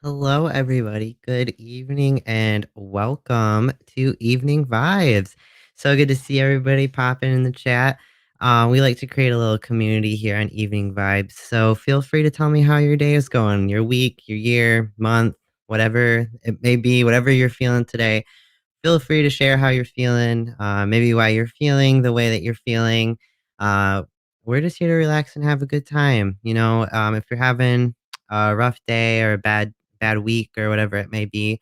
Hello, everybody. Good evening and welcome to Evening Vibes. So good to see everybody popping in the chat. We like to create a little community here on Evening Vibes. So feel free to tell me how your day is going, your week, your year, month, whatever it may be, whatever you're feeling today. Feel free to share how you're feeling, maybe why you're feeling the way that you're feeling. Uh, we're just here to relax and have a good time. If you're having a rough day or a bad week or whatever it may be,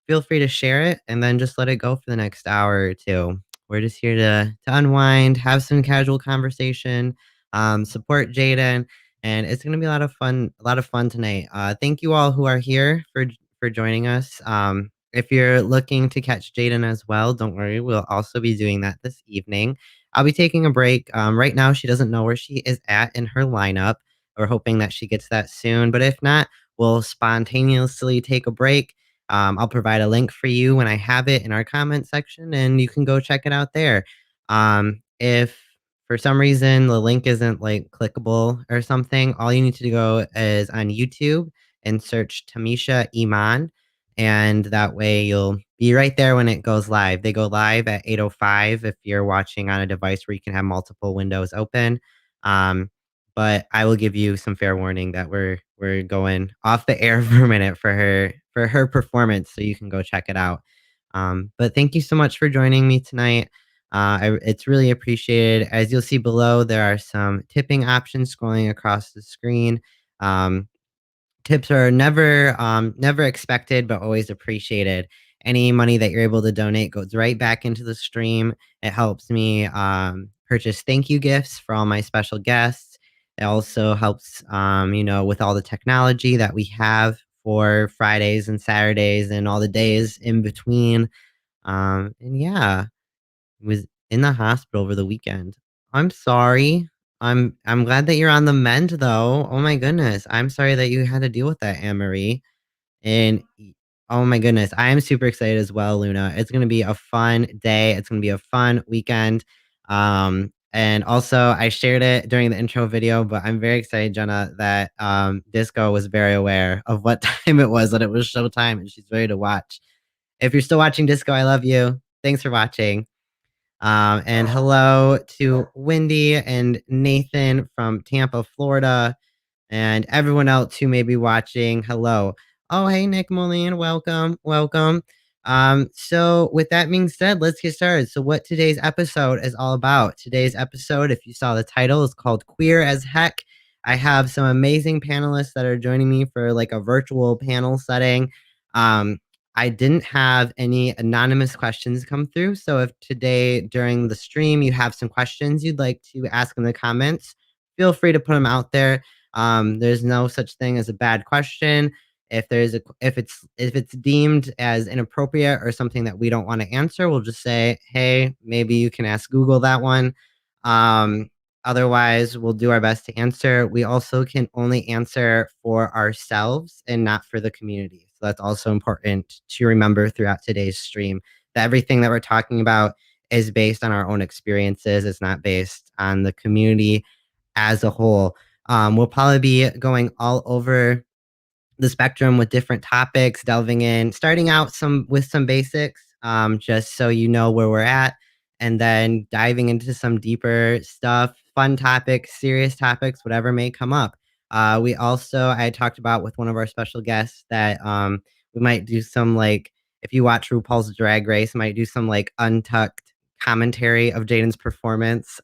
feel free to share it and then just let it go for the next hour or two. We're just here to unwind, have some casual conversation, support Jaden, and it's gonna be a lot of fun tonight. Thank you all who are here for joining us. If you're looking to catch Jaden as well, don't worry, we'll also be doing that this evening. I'll be taking a break. Right now, she doesn't know where she is at in her lineup. We're hoping that she gets that soon, but if not, we'll spontaneously take a break. I'll provide a link for you when I have it in our comment section, and you can go check it out there. If for some reason the link isn't like clickable or something, all you need to go is on YouTube and search Tamisha Iman, and that way you'll be right there when it goes live. They go live at 8:05 if you're watching on a device where you can have multiple windows open. Um, but I will give you some fair warning that we're going off the air for a minute for her performance, so you can go check it out. But thank you so much for joining me tonight. It's really appreciated. As you'll see below, there are some tipping options scrolling across the screen. Um, Tips are never expected, but always appreciated. Any money that you're able to donate goes right back into the stream. It helps me purchase thank you gifts for all my special guests. It also helps, with all the technology that we have for Fridays and Saturdays and all the days in between. And yeah, was in the hospital over the weekend. I'm sorry. I'm glad that you're on the mend though. Oh my goodness. I'm sorry that you had to deal with that, Anne Marie. And oh my goodness, I am super excited as well, Luna. It's gonna be a fun day. It's gonna be a fun weekend. And also I shared it during the intro video, but I'm very excited, Jenna, that Disco was very aware of what time it was, that it was showtime, and she's ready to watch. If you're still watching Disco, I love you. Thanks for watching. And hello to Wendy and Nathan from Tampa, Florida, and everyone else who may be watching. Hello. Oh, hey, Nick Moline. Welcome. Welcome. So with that being said, let's get started. So what today's episode is all about. Today's episode, if you saw the title, is called Queer as Heck. I have some amazing panelists that are joining me for like a virtual panel setting. Um, I didn't have any anonymous questions come through. So if today during the stream you have some questions you'd like to ask in the comments, feel free to put them out there. There's no such thing as a bad question. If it's deemed as inappropriate or something that we don't want to answer, we'll just say, hey, maybe you can ask Google that one. Um, Otherwise, we'll do our best to answer. We also can only answer for ourselves and not for the community. So that's also important to remember throughout today's stream, that everything that we're talking about is based on our own experiences. It's not based on the community as a whole. We'll probably be going all over the spectrum with different topics, delving in, starting out with some basics, just so you know where we're at, and then diving into some deeper stuff, fun topics, serious topics, whatever may come up. I talked about with one of our special guests that we might do some like, if you watch RuPaul's Drag Race, might do some like untucked commentary of Jaden's performance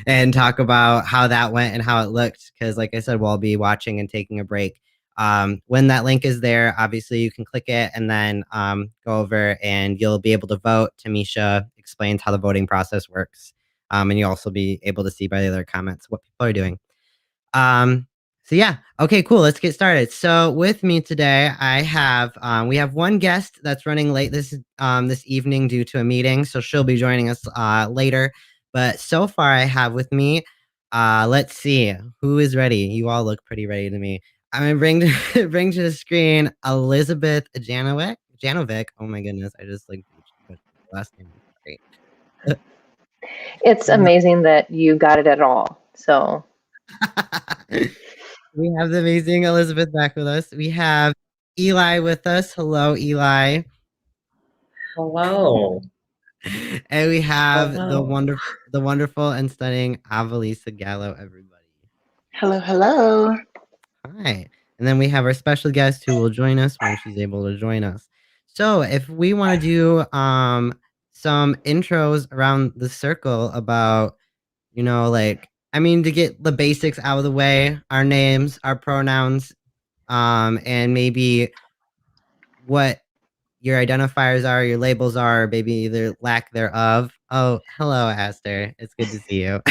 and talk about how that went and how it looked. Because, like I said, we'll be watching and taking a break. When that link is there, obviously you can click it and then go over and you'll be able to vote. Tamisha explains how the voting process works. And you'll also be able to see by the other comments what people are doing. Um, so yeah, okay, cool. Let's get started. So with me today, we have one guest that's running late this evening due to a meeting, so she'll be joining us later. But so far, I have with me, let's see who is ready. You all look pretty ready to me. I'm gonna bring to, bring to the screen Elizabeth Janovic. Janovic. Oh my goodness, I just like butchered the last name. Great. It's amazing that you got it at all. So We have the amazing Elizabeth back with us. We have Eli with us. Hello, Eli. Hello. And we have the Hello. wonderful and stunning Avalisa Gallo, everybody. Hello, hello. Hi. And then we have our special guest who will join us when she's able to join us. So if we want to do some intros around the circle about, to get the basics out of the way, our names, our pronouns, and maybe what your identifiers are, your labels are, maybe their lack thereof. Oh, hello, Aster. It's good to see you.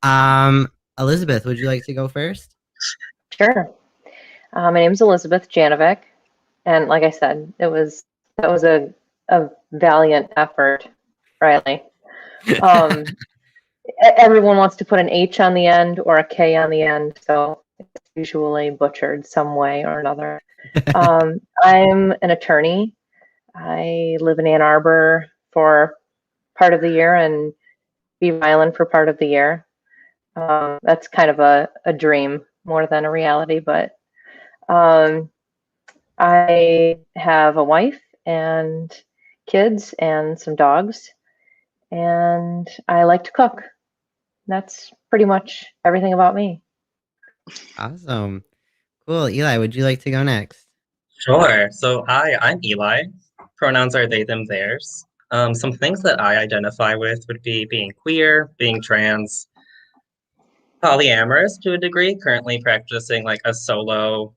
um, Elizabeth, would you like to go first? Sure. My name's Elizabeth Janovic, and like I said, that was a valiant effort, Riley. Um, Everyone wants to put an H on the end or a K on the end, so it's usually butchered some way or another. I'm an attorney. I live in Ann Arbor for part of the year and Beaver Island for part of the year. That's kind of a dream more than a reality, but um, I have a wife and kids and some dogs, and I like to cook. That's pretty much everything about me. Awesome. Cool. Eli, would you like to go next? Sure. So hi, I'm Eli. Pronouns are they, them, theirs. Some things that I identify with would be being queer, being trans, polyamorous to a degree, currently practicing like a solo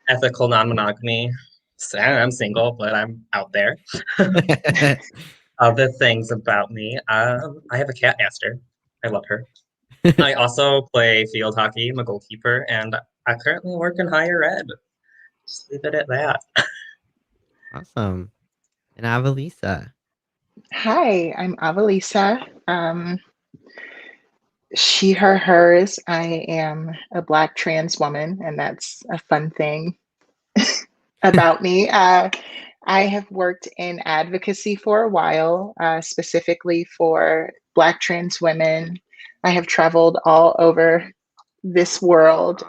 ethical non-monogamy. I'm single, but I'm out there. Other things about me. I have a cat, Aster. I love her. I also play field hockey. I'm a goalkeeper, and I currently work in higher ed. Just leave it at that. Awesome. And Avalisa. Hi, I'm Avalisa. She, her, hers. I am a Black trans woman, and that's a fun thing about me. I have worked in advocacy for a while, specifically for Black trans women. I have traveled all over this world,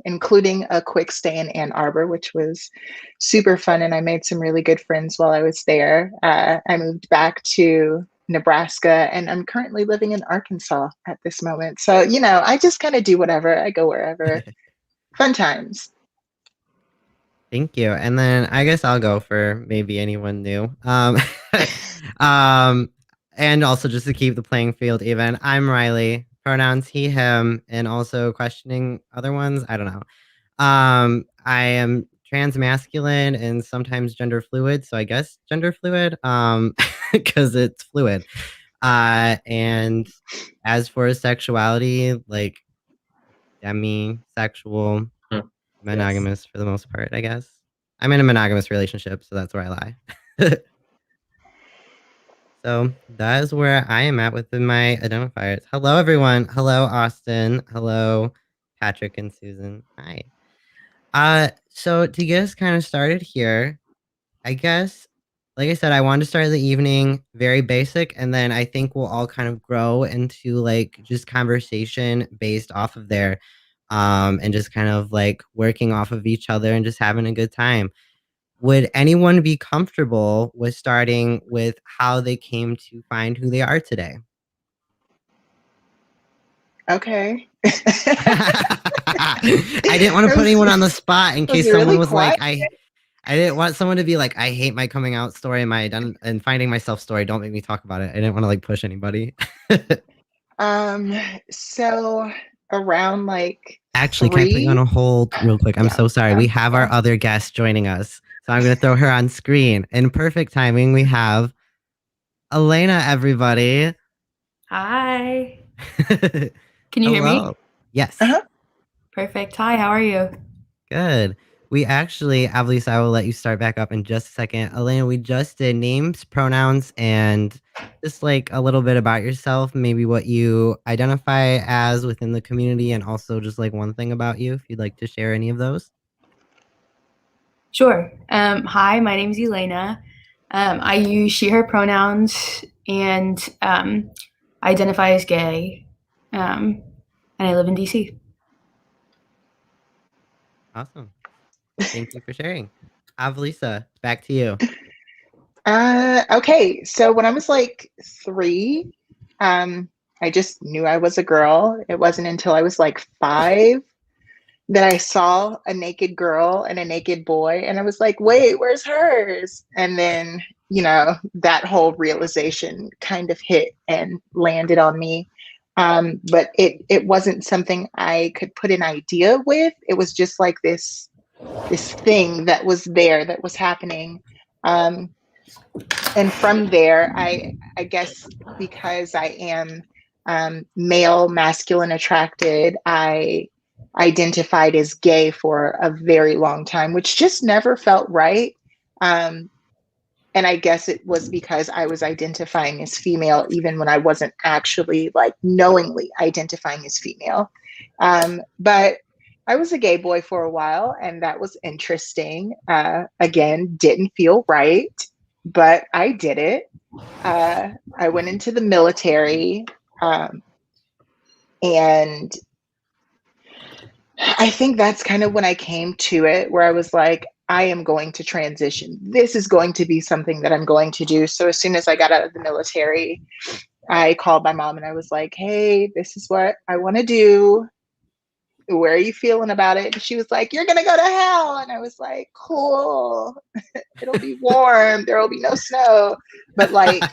including a quick stay in Ann Arbor, which was super fun. And I made some really good friends while I was there. I moved back to Nebraska and I'm currently living in Arkansas at this moment. So, I just kind of do whatever, I go wherever. Fun times. Thank you. And then I guess I'll go for maybe anyone new. Um, and also just to keep the playing field even, I'm Riley, pronouns he, him, and also questioning other ones. I don't know. I am trans masculine and sometimes gender fluid. So I guess gender fluid, because it's fluid. And as for sexuality, like demisexual, Yes. monogamous for the most part, I guess. I'm in a monogamous relationship, so that's where I lie. So that is where I am at within my identifiers. Hello, everyone. Hello, Austin. Hello, Patrick and Susan. Hi. So to get us kind of started here, I guess, like I said, I wanted to start the evening very basic, and then I think we'll all kind of grow into like just conversation based off of there, and just kind of like working off of each other and just having a good time. Would anyone be comfortable with starting with how they came to find who they are today? Okay. I didn't want to That put anyone on the was, spot in was case someone really was quiet. like, I didn't want someone to be like, I hate my coming out story and and finding myself story. Don't make me talk about it. I didn't want to like push anybody. Um, so around like Actually, can I put you on three, a hold real quick? I'm yeah, so sorry. yeah, We have yeah. our other guest joining us. So I'm going to throw her on screen. In perfect timing, we have Elena, everybody. Hi. Can you hear me? Hello. Yes. Uh-huh. Perfect. Hi, how are you? Good. We actually, at least I will let you start back up in just a second. Elena, we just did names, pronouns, and just like a little bit about yourself, maybe what you identify as within the community, and also just like one thing about you, if you'd like to share any of those. Sure. Hi, my name's Elena. I use she, her pronouns and identify as gay. And I live in DC. Awesome. Thank you for sharing. Avalisa, back to you. Okay, so when I was like 3, I just knew I was a girl. It wasn't until I was like 5 that I saw a naked girl and a naked boy, and I was like, wait, where's hers? And then, that whole realization kind of hit and landed on me. But it wasn't something I could put an idea with. It was just like this thing that was there, that was happening. And from there, I guess because I am male, masculine attracted, I identified as gay for a very long time, which just never felt right. And I guess it was because I was identifying as female, even when I wasn't actually like knowingly identifying as female. But I was a gay boy for a while, and that was interesting. Again, didn't feel right, but I did it. I went into the military, and I think that's kind of when I came to it, where I was like, I am going to transition. This is going to be something that I'm going to do. So as soon as I got out of the military, I called my mom and I was like, hey, this is what I want to do. Where are you feeling about it? And she was like, you're going to go to hell. And I was like, cool. It'll be warm. There will be no snow. But like,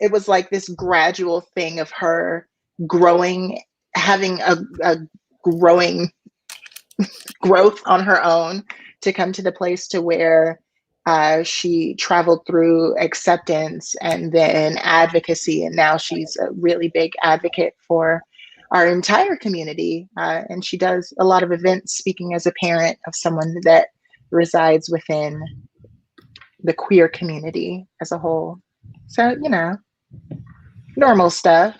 it was like this gradual thing of her growing, having a growing growth on her own to come to the place to where she traveled through acceptance and then advocacy. And now she's a really big advocate for our entire community. And she does a lot of events speaking as a parent of someone that resides within the queer community as a whole. So, normal stuff.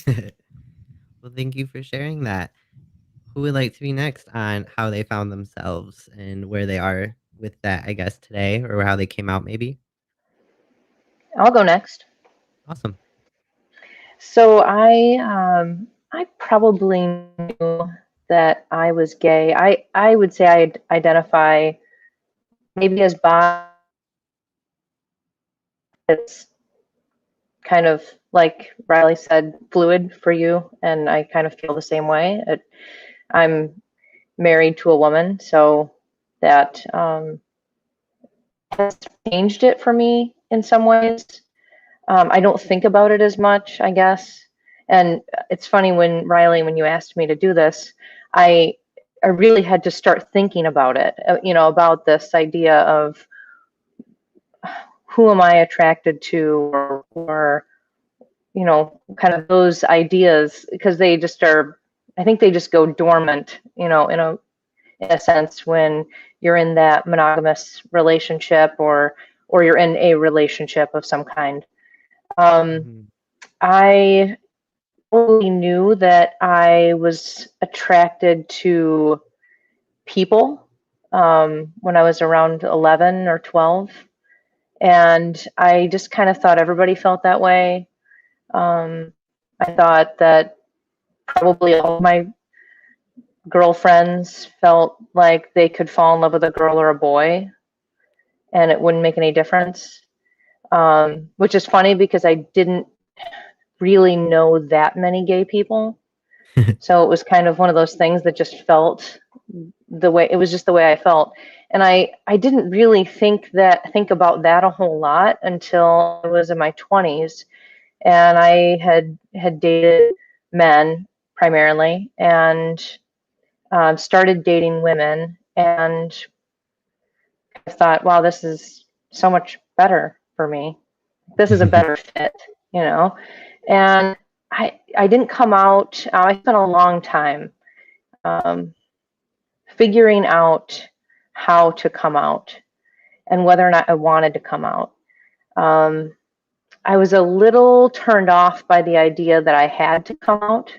Well, thank you for sharing that. Who would like to be next on how they found themselves and where they are with that, I guess, today, or how they came out, maybe? I'll go next. Awesome. So I probably knew that I was gay. I would say I identify maybe as bi. It's kind of like Riley said, fluid for you, and I kind of feel the same way. I'm married to a woman, so that has changed it for me in some ways. I don't think about it as much, I guess. And it's funny when you asked me to do this, I really had to start thinking about it, about this idea of who am I attracted to, or kind of those ideas, because they just are, I think they just go dormant, in a sense when you're in that monogamous relationship or you're in a relationship of some kind. I only knew that I was attracted to people when I was around 11 or 12. And I just kind of thought everybody felt that way. I thought that probably all of my girlfriends felt like they could fall in love with a girl or a boy and it wouldn't make any difference. Which is funny because I didn't really know that many gay people. So it was kind of one of those things that just felt it was just the way I felt. And I didn't really think about that a whole lot until I was in my 20s. And I had dated men primarily and started dating women, and I thought, wow, this is so much better for me. This is a better fit, And I didn't come out. I spent a long time figuring out how to come out and whether or not I wanted to come out. I was a little turned off by the idea that I had to come out.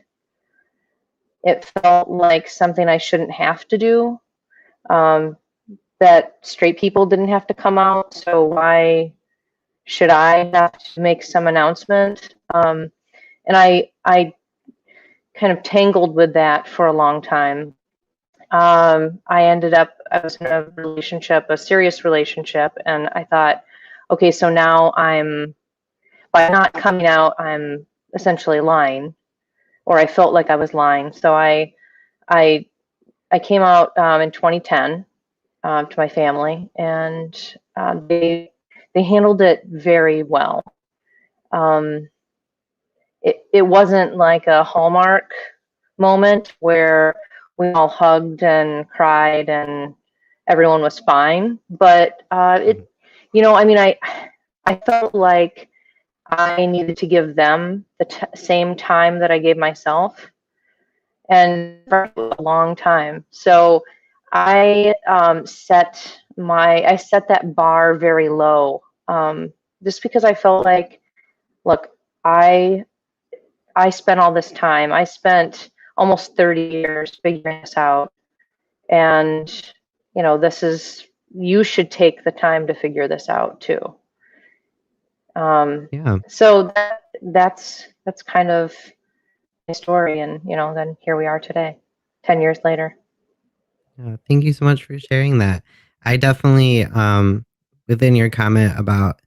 It felt like something I shouldn't have to do. That straight people didn't have to come out, so why should I have to make some announcement? And I kind of tangled with that for a long time. I was in a relationship, a serious relationship, and I thought, okay, so now by not coming out, I'm essentially lying, or I felt like I was lying. So I, I came out in 2010 to my family, and they handled it very well. Um, it wasn't like a Hallmark moment where we all hugged and cried and everyone was fine. But I mean, I felt like I needed to give them the same time that I gave myself, and for a long time. So I set that bar very low, just because I felt like, look, I I spent all this time. I spent almost 30 years figuring this out. And, you should take the time to figure this out too. Yeah. So that's kind of my story. And, then here we are today, 10 years later. Thank you so much for sharing that. I definitely, within your comment about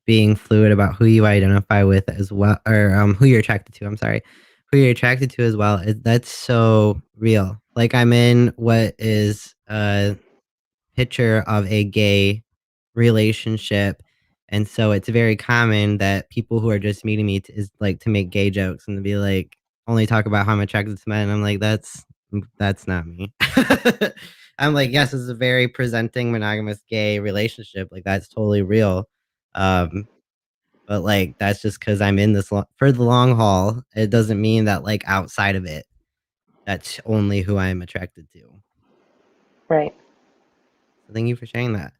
being fluid about who you identify with as well, or who you're attracted to. I'm sorry, who you're attracted to as well. That's so real. Like I'm in what is a picture of a gay relationship, and so it's very common that people who are just meeting me is like to make gay jokes and to be like only talk about how I'm attracted to men. I'm like that's not me. I'm like, yes, this is a very presenting monogamous gay relationship. Like that's totally real. Um, but like that's just because I'm in this for the long haul. It doesn't mean that like outside of it, that's only who I'm attracted to. Right. So thank you for sharing that.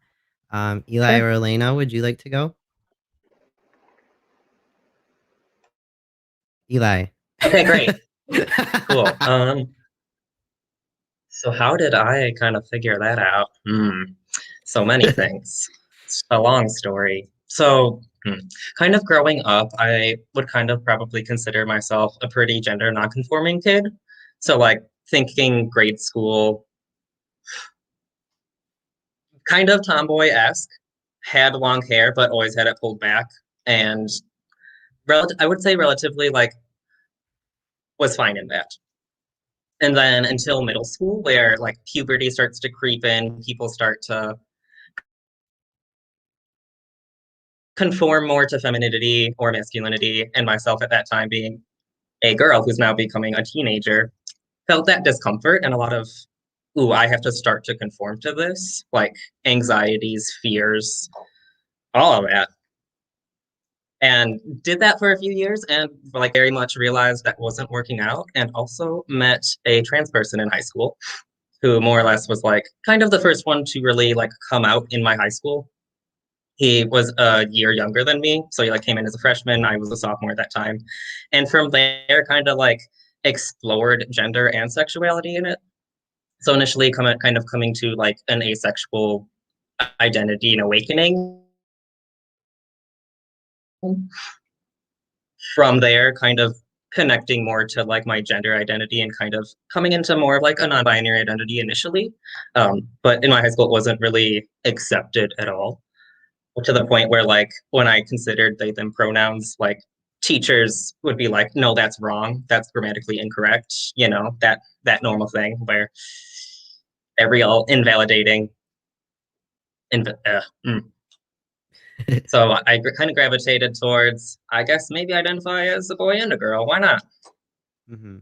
Eli Sure. or Elena, would you like to go? Eli. Okay, great. Cool. So how did I kind of figure that out? So many things. It's a long story. So, kind of growing up, I would kind of probably consider myself a pretty gender nonconforming kid. So, like, thinking grade school, kind of tomboy-esque, had long hair, but always had it pulled back, and I would say relatively, like, was fine in that. And then until middle school, where, like, puberty starts to creep in, people start to conform more to femininity or masculinity, and myself at that time being a girl who's now becoming a teenager, felt that discomfort and a lot of, ooh, I have to start to conform to this, like anxieties, fears, all of that. And did that for a few years and like very much realized that wasn't working out. And also met a trans person in high school who more or less was like kind of the first one to really like come out in my high school. He was a year younger than me, so he like came in as a freshman. I was a sophomore at that time, and from there, kind of like explored gender and sexuality in it. So initially, kind of coming to like an asexual identity and awakening. From there, kind of connecting more to like my gender identity and kind of coming into more of like a non-binary identity initially. But in my high school, it wasn't really accepted at all, to the point where like when I considered they them pronouns, like teachers would be like, no, that's wrong, that's grammatically incorrect, that normal thing where they're real invalidating. So I kind of gravitated towards, I guess maybe identify as a boy and a girl, why not? Mm-hmm.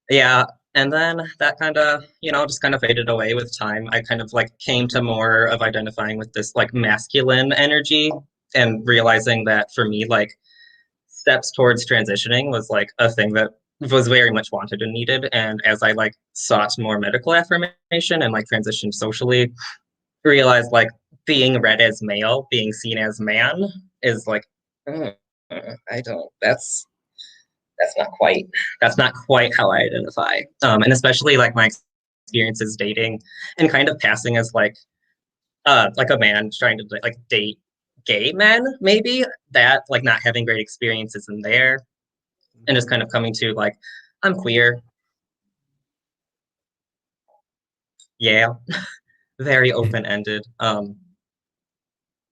Yeah. And then that kind of, just kind of faded away with time. I kind of like came to more of identifying with this like masculine energy and realizing that for me, like steps towards transitioning was like a thing that was very much wanted and needed. And as I like sought more medical affirmation and like transitioned socially, realized like being read as male, being seen as man is like, I don't, that's not quite how I identify. And especially like my experiences dating and kind of passing as like a man trying to like date gay men, maybe that like not having great experiences in there, and just kind of coming to like I'm queer. Yeah, very open-ended.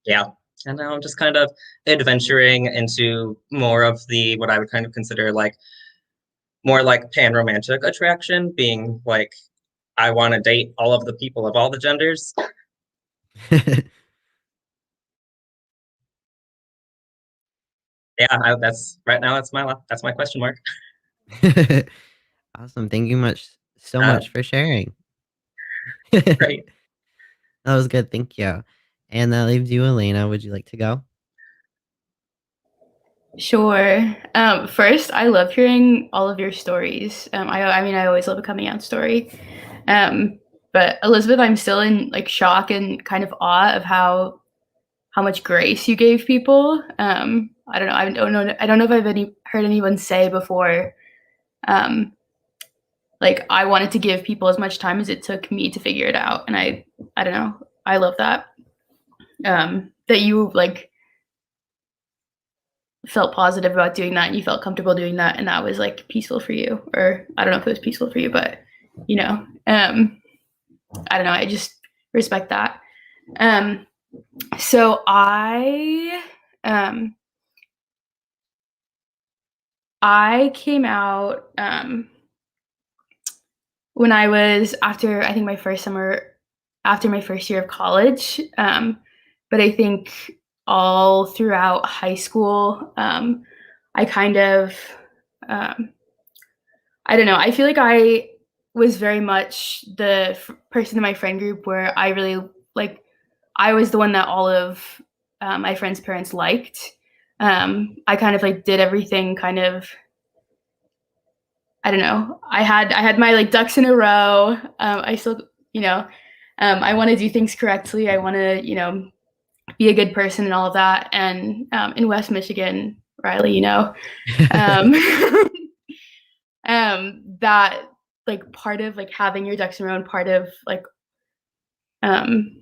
Yeah. And now I'm just kind of adventuring into more of the what I would kind of consider like more like pan-romantic attraction, being like I want to date all of the people of all the genders. Yeah, that's right now. That's my question mark. Awesome. Thank you so Uh, much for sharing. right. That was good. Thank you. And that leaves you, Elena. Would you like to go? Sure. First, I love hearing all of your stories. I mean, I always love a coming out story. But Elizabeth, I'm still in like shock and kind of awe of how much grace you gave people. I don't know. I don't know if I've heard anyone say before. Like I wanted to give people as much time as it took me to figure it out, and I don't know. I love that. That you like felt positive about doing that and you felt comfortable doing that and that was like peaceful for you, or I don't know if it was peaceful for you, but you know, I don't know, I just respect that. So I came out when I was after I think my first summer after my first year of college, but I think all throughout high school, I kind of um, I don't know. I feel like I was very much the person in my friend group where I really like. I was the one that all of my friends' parents liked. I kind of like did everything kind of. I don't know. I had my like ducks in a row. I still, you know, I want to do things correctly. I want to, you know, be a good person and all of that. And in West Michigan, Riley, you know, um, that like part of like having your ducks in a row and part of like um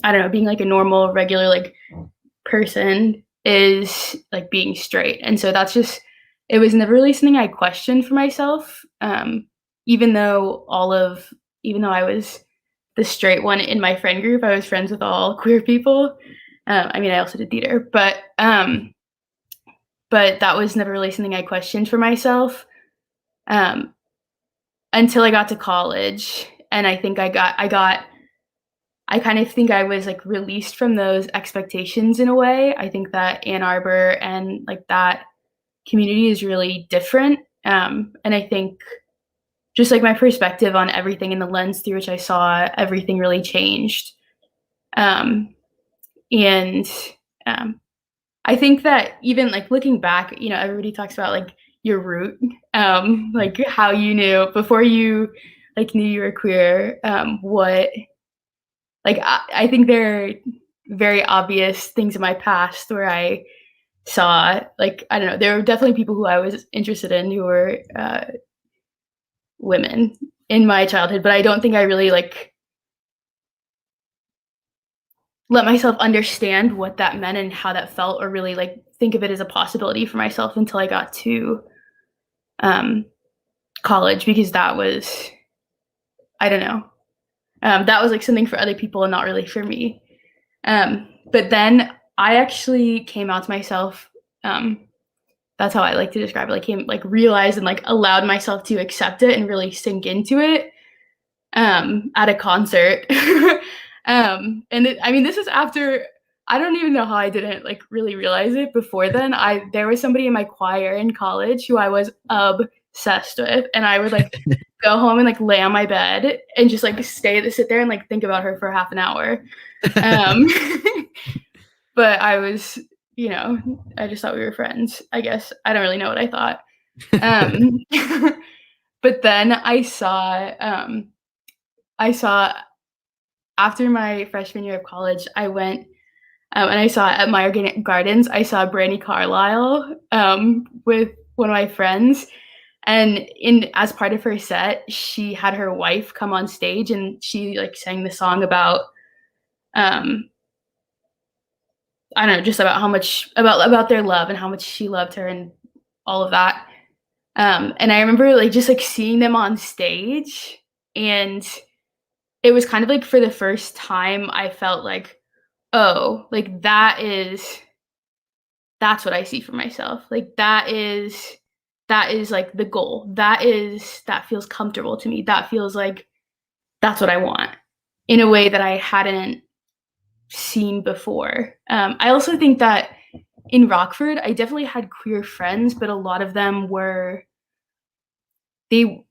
I don't know, being like a normal regular like person is like being straight. And so that's just it was never really something I questioned for myself. Even though even though I was the straight one in my friend group, I was friends with all queer people. I mean I also did theater, but that was never really something I questioned for myself. Um until I got to college, and I think I kind of think I was like released from those expectations in a way. I think that Ann Arbor and like that community is really different. And I think just like my perspective on everything and the lens through which I saw everything really changed. Um, and I think that even like looking back, you know, everybody talks about like your root, like how you knew before you like knew you were queer, what like I think there are very obvious things in my past where I saw like I don't know, there were definitely people who I was interested in who were women in my childhood, but I don't think I really like let myself understand what that meant and how that felt, or really like think of it as a possibility for myself until I got to college, because that was I don't know, that was like something for other people and not really for me. But then I actually came out to myself. That's how I like to describe it. Like came like realized and like allowed myself to accept it and really sink into it at a concert. I mean, this is after I don't even know how I didn't like really realize it before then. There was somebody in my choir in college who I was obsessed with, and I would like go home and like lay on my bed and just like sit there and like think about her for half an hour. Um, but I was, you know, I just thought we were friends. I guess I don't really know what I thought. Um, but then I saw after my freshman year of college, I went and I saw at my organic gardens. I saw Brandy Carlisle with one of my friends, and in as part of her set, she had her wife come on stage and she like sang the song about I don't know, just about how much about their love and how much she loved her and all of that. And I remember like just like seeing them on stage and it was kind of like for the first time I felt like, oh, like that's what I see for myself. Like that is like the goal. That feels comfortable to me. That feels like that's what I want in a way that I hadn't seen before. I also think that in Rockford, I definitely had queer friends, but a lot of them were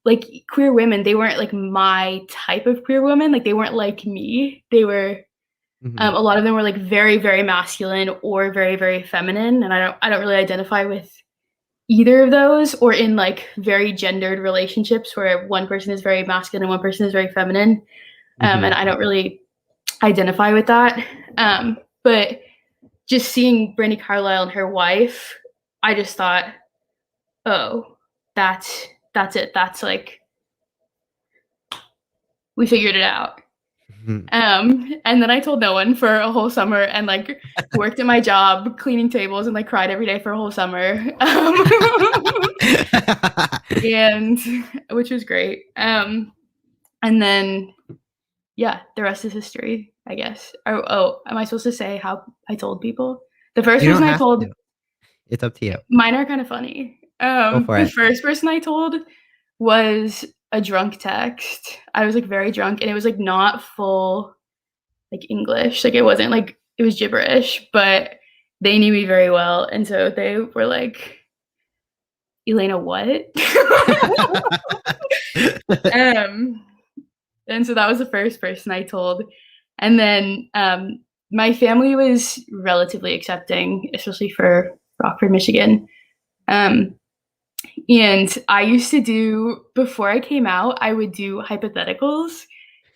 like queer women. They weren't like my type of queer woman. Like they weren't like me. They were Mhm. a lot of them were like very, very masculine or very, very feminine, and I don't really identify with either of those, or in like very gendered relationships where one person is very masculine and one person is very feminine. And Mhm. I don't really identify with that. But just seeing Brandy Carlisle and her wife, I just thought, oh, that's it. That's like we figured it out. Mhm. And then I told no one for a whole summer and like worked at my job cleaning tables and like cried every day for a whole summer. And which was great. And then yeah, the rest is history, I guess. Oh, am I supposed to say how I told people? The first You don't person I have told, to. It's up to you. mine are kind of funny. Go for The it. first person I told was a drunk text. I was like very drunk and it was like not full like English. Like it wasn't like it was gibberish, but they knew me very well. And so they were like, Elena, what? um and so that was the first person I told. And then my family was relatively accepting, especially for Rockford, Michigan. Um, and I used to do, before I came out, I would do hypotheticals.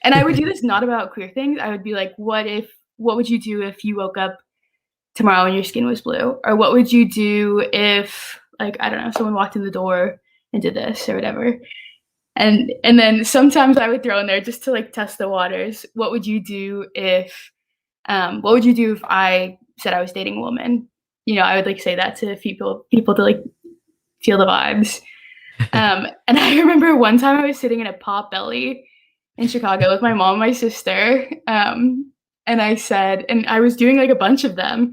And I would do this not about queer things. I would be like, what would you do if you woke up tomorrow and your skin was blue? Or what would you do if, like, I don't know, someone walked in the door and did this or whatever? And then sometimes I would throw in there just to like test the waters. What would you do if I said I was dating a woman? You know, I would like say that to people to like feel the vibes. And I remember one time I was sitting in a Pop Belly in Chicago with my mom and my sister. And I said, and I was doing like a bunch of them.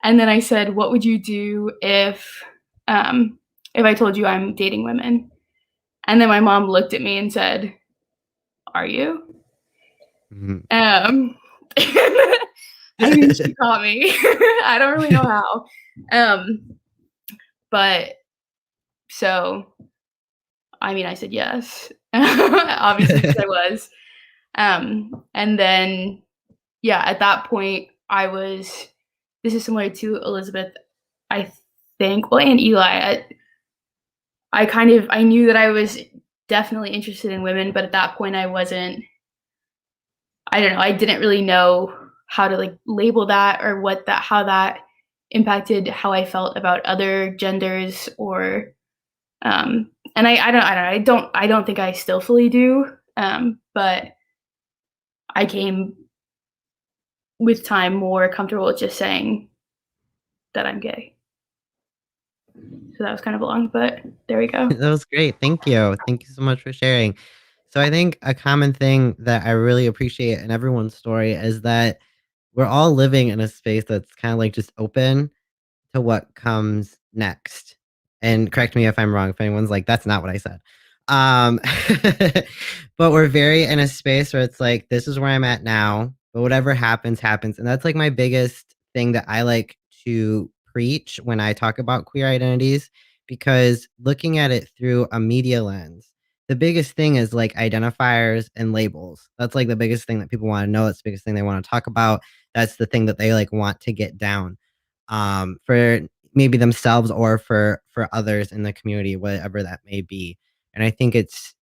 And then I said, what would you do if I told you I'm dating women? And then my mom looked at me and said, "Are you?" Mhm. I mean, she caught me. I don't really know how. But so, I mean, I said yes, obviously, because I was. And then, yeah, at that point, this is similar to Elizabeth, I think, well, and Eli. I knew that I was definitely interested in women, but at that point, I don't know, I didn't really know how to like label that or how that impacted how I felt about other genders or and I don't think I still fully do. But I came with time more comfortable with just saying that I'm gay. So that was kind of long, but there we go. That was great. Thank you. Thank you so much for sharing. So I think a common thing that I really appreciate in everyone's story is that we're all living in a space that's kind of like just open to what comes next. And correct me if I'm wrong, if anyone's like, that's not what I said. Um, but we're very in a space where it's like, this is where I'm at now, but whatever happens, happens. And that's like my biggest thing that I like to preach when I talk about queer identities, because looking at it through a media lens, the biggest thing is like identifiers and labels. That's like the biggest thing that people want to know. That's the biggest thing they want to talk about. That's the thing that they like want to get down for maybe themselves or for others in the community, whatever that may be. And I think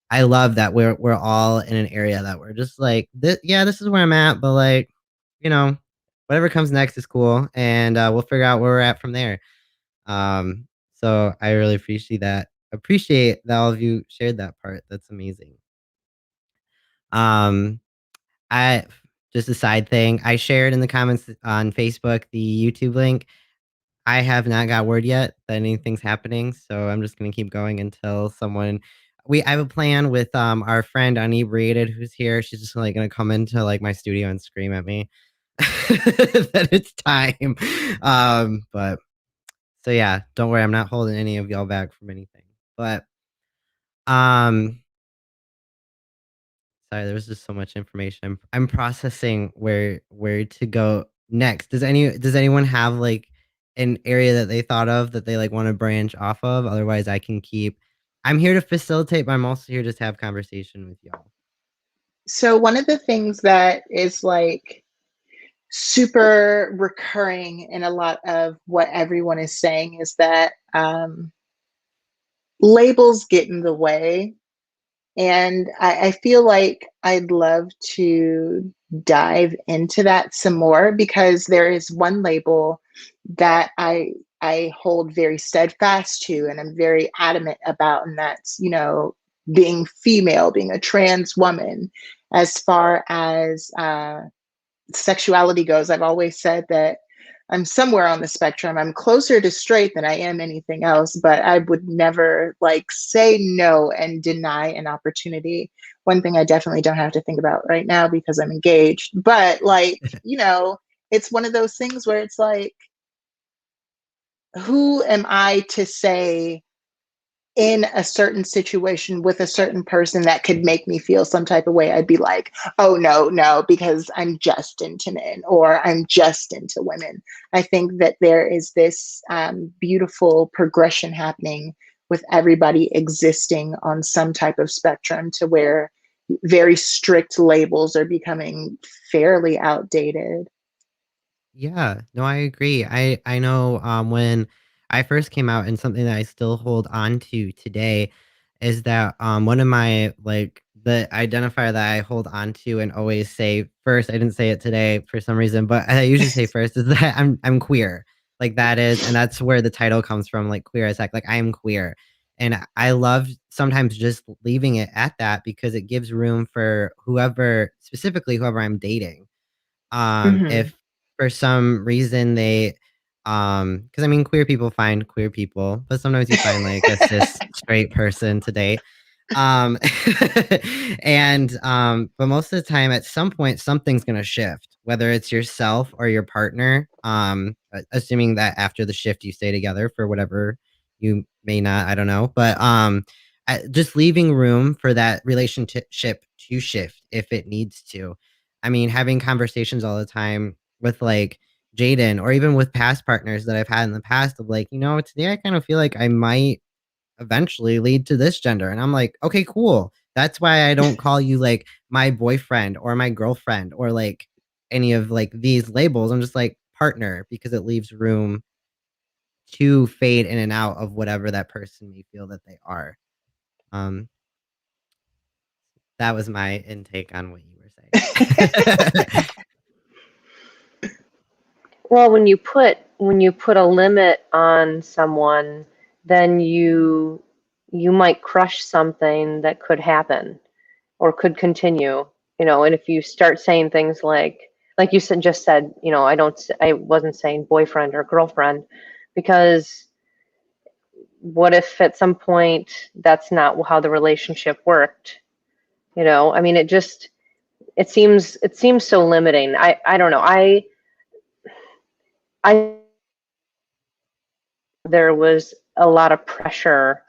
I love that we're all in an area that we're just like, yeah, this is where I'm at, but like, you know, whatever comes next is cool, and we'll figure out where we're at from there. So I really appreciate that all of you shared that part. That's amazing. Um, I Just a side thing. I shared in the comments on Facebook the YouTube link. I have not got word yet that anything's happening, so I'm just gonna keep going until someone I have a plan with our friend Unebriated who's here. She's just like gonna come into like my studio and scream at me that it's time. But so yeah, don't worry, I'm not holding any of y'all back from anything. But um sorry, there was just so much information. I'm processing where to go next. Does anyone have like an area that they thought of that they like want to branch off of? Otherwise, I can keep. I'm here to facilitate, but I'm also here just to have conversation with y'all. So one of the things that is like super recurring in a lot of what everyone is saying is that labels get in the way. And I feel like I'd love to dive into that some more, because there is one label that I hold very steadfast to and I'm very adamant about, and that's, you know, being female, being a trans woman. As far as sexuality goes, I've always said that I'm somewhere on the spectrum. I'm closer to straight than I am anything else, but I would never like say no and deny an opportunity. One thing I definitely don't have to think about right now because I'm engaged, but like, you know, it's one of those things where it's like, who am I to say in a certain situation with a certain person that could make me feel some type of way? I'd be like, oh, no, because I'm just into men or I'm just into women. I think that there is this beautiful progression happening with everybody existing on some type of spectrum, to where very strict labels are becoming fairly outdated. Yeah, no, I agree. I know when I first came out, and something that I still hold on to today is that one of my like the identifier that I hold on to and always say first, I didn't say it today for some reason, but I usually say first is that I'm queer. Like that is, and that's where the title comes from, like queer as heck. Like I am queer. And I love sometimes just leaving it at that because it gives room for whoever, specifically whoever I'm dating. Mm-hmm. If for some reason they because I mean queer people find queer people, but sometimes you find like a cis straight person to date. Um and but most of the time at some point something's gonna shift, whether it's yourself or your partner. Assuming that after the shift you stay together for whatever you may not, I don't know. But just leaving room for that relationship to shift if it needs to. I mean, having conversations all the time with like Jaden or even with past partners that I've had in the past of like, today I kind of feel like I might eventually lead to this gender. And I'm like, okay, cool. That's why I don't call you like my boyfriend or my girlfriend or like any of like these labels. I'm just like partner because it leaves room to fade in and out of whatever that person may feel that they are. Um, that was my intake on what you were saying. Well, when you put a limit on someone, then you might crush something that could happen or could continue, and if you start saying things like you just said, I wasn't saying boyfriend or girlfriend, because what if at some point that's not how the relationship worked? I mean, it seems so limiting. I don't know. I There was a lot of pressure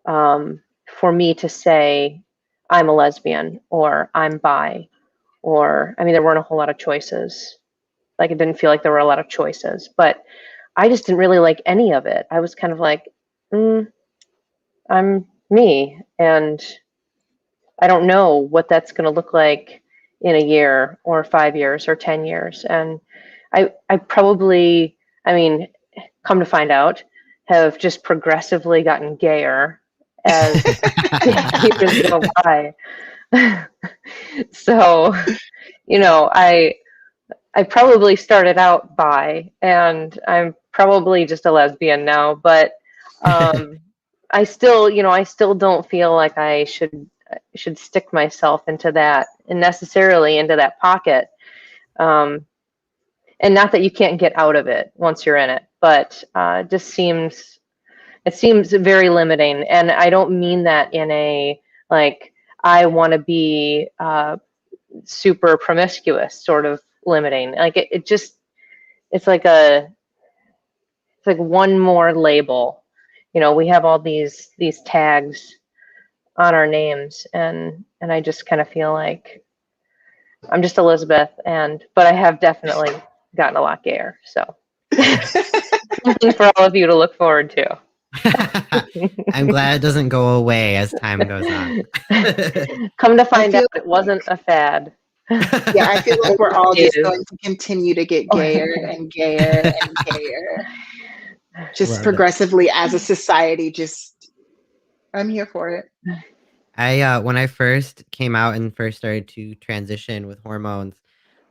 for me to say I'm a lesbian or I'm bi, or I mean, there weren't a whole lot of choices. Like, it didn't feel like there were a lot of choices, but I just didn't really like any of it. I was kind of like, I'm me, and I don't know what that's going to look like in a year or 5 years or 10 years. And I probably, I mean, come to find out, have just progressively gotten gayer as years go by. So, I probably started out bi, and I'm probably just a lesbian now, but I still don't feel like I should stick myself into that, and necessarily into that pocket. Um, and not that you can't get out of it once you're in it, but it It seems very limiting, and I don't mean that in a like I want to be super promiscuous sort of limiting. Like it just it's like one more label. You know, we have all these tags on our names, and I just kind of feel like I'm just Elizabeth, but I have definitely gotten a lot gayer. So something for all of you to look forward to. I'm glad it doesn't go away as time goes on. Come to find out, it wasn't a fad. Yeah, I feel like we're all It just is. going to continue to get gayer and gayer and gayer. Just Love it. progressively as a society, I'm here for it. When I first came out and first started to transition with hormones,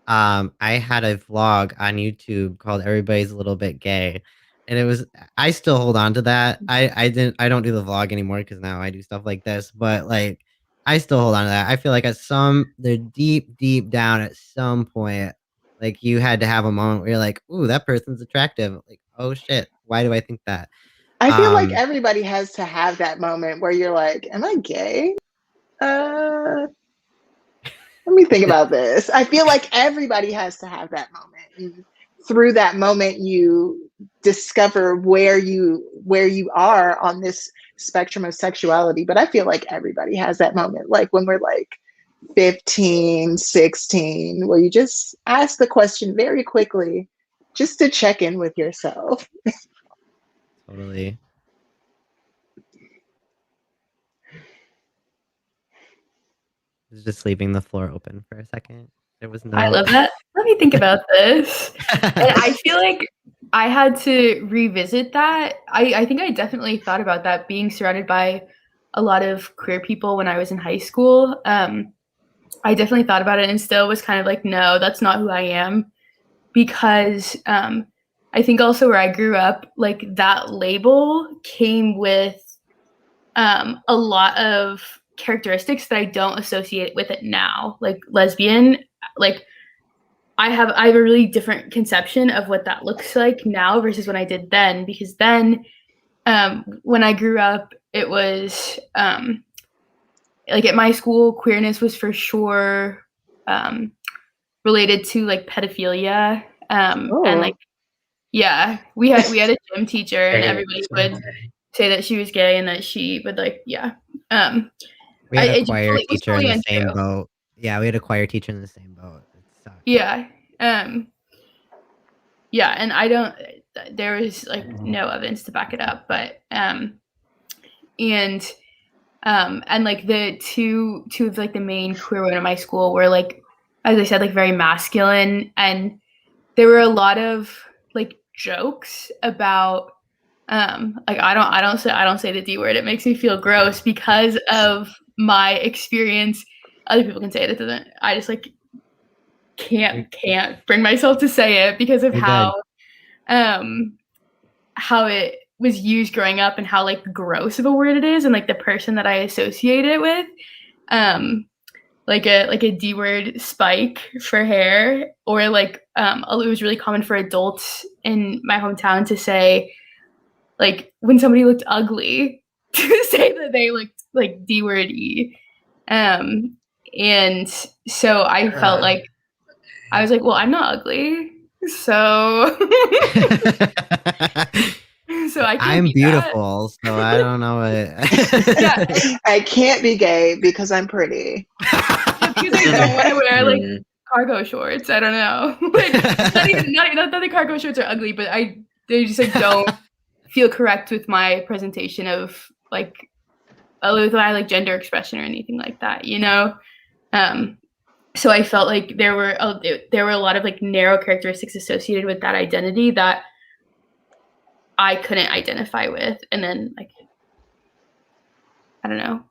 I had a vlog on YouTube called "Everybody's a Little Bit Gay," and it was. I still hold on to that. I don't do the vlog anymore because now I do stuff like this. But like, I still hold on to that. I feel like they're deep down at some point, like you had to have a moment where you're like, "Ooh, that person's attractive." Like, oh shit, why do I think that? I feel like Um, everybody has to have that moment where you're like, am I gay? Let me think about this. I feel like everybody has to have that moment. And through that moment, you discover where you are on this spectrum of sexuality. But I feel like everybody has that moment, like when we're like 15, 16, where you just ask the question very quickly just to check in with yourself. Totally. I was just leaving the floor open for a second. There was no. I love that. Let me think about this. And I feel like I had to revisit that. I think I definitely thought about that, being surrounded by a lot of queer people when I was in high school. I definitely thought about it and still was kind of like, no, that's not who I am. Because I think also where I grew up, like that label came with a lot of characteristics that I don't associate with it now. Like lesbian, like I have a really different conception of what that looks like now versus when I did then, because then when I grew up, it was like at my school, queerness was for sure related to like pedophilia, and like yeah, we had a gym teacher, and everybody would say that she was gay and that she would like We had a it just choir was teacher in totally the same untrue. boat. Yeah, we had a choir teacher in the same boat. It sucked. Yeah. Yeah, and I don't there was like no evidence to back it up, but and like the two of like the main queer women in my school were like, as I said, like very masculine, and there were a lot of like jokes about like I don't say the D word. It makes me feel gross because of my experience. Other people can say it. It doesn't. I just like can't bring myself to say it because of how it was used growing up and how like gross of a word it is, and like the person that I associate it with. Like a D word spike for hair, or like it was really common for adults in my hometown to say, like when somebody looked ugly, to say that they looked like D word y. And so I felt like I was like, well, I'm not ugly, so so I can't I'm be beautiful, so I don't know what. Yeah. I can't be gay because I'm pretty. Yeah, because I don't want to wear like cargo shorts. I don't know. Like not that the cargo shorts are ugly, but they just like don't feel correct with my presentation of like with my like gender expression or anything like that, you know. So I felt like there were a lot of like narrow characteristics associated with that identity that I couldn't identify with, and then like I don't know.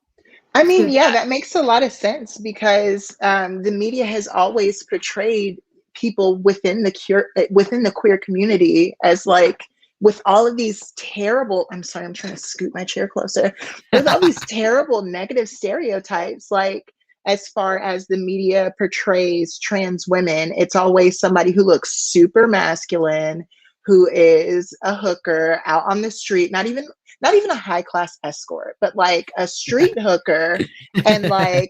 I mean, yeah, that makes a lot of sense because the media has always portrayed people within the queer community as like, with all of these terrible, I'm sorry, I'm trying to scoot my chair closer, with all these terrible negative stereotypes, like as far as the media portrays trans women, it's always somebody who looks super masculine, who is a hooker out on the street, not even a high class escort, but like a street hooker, and like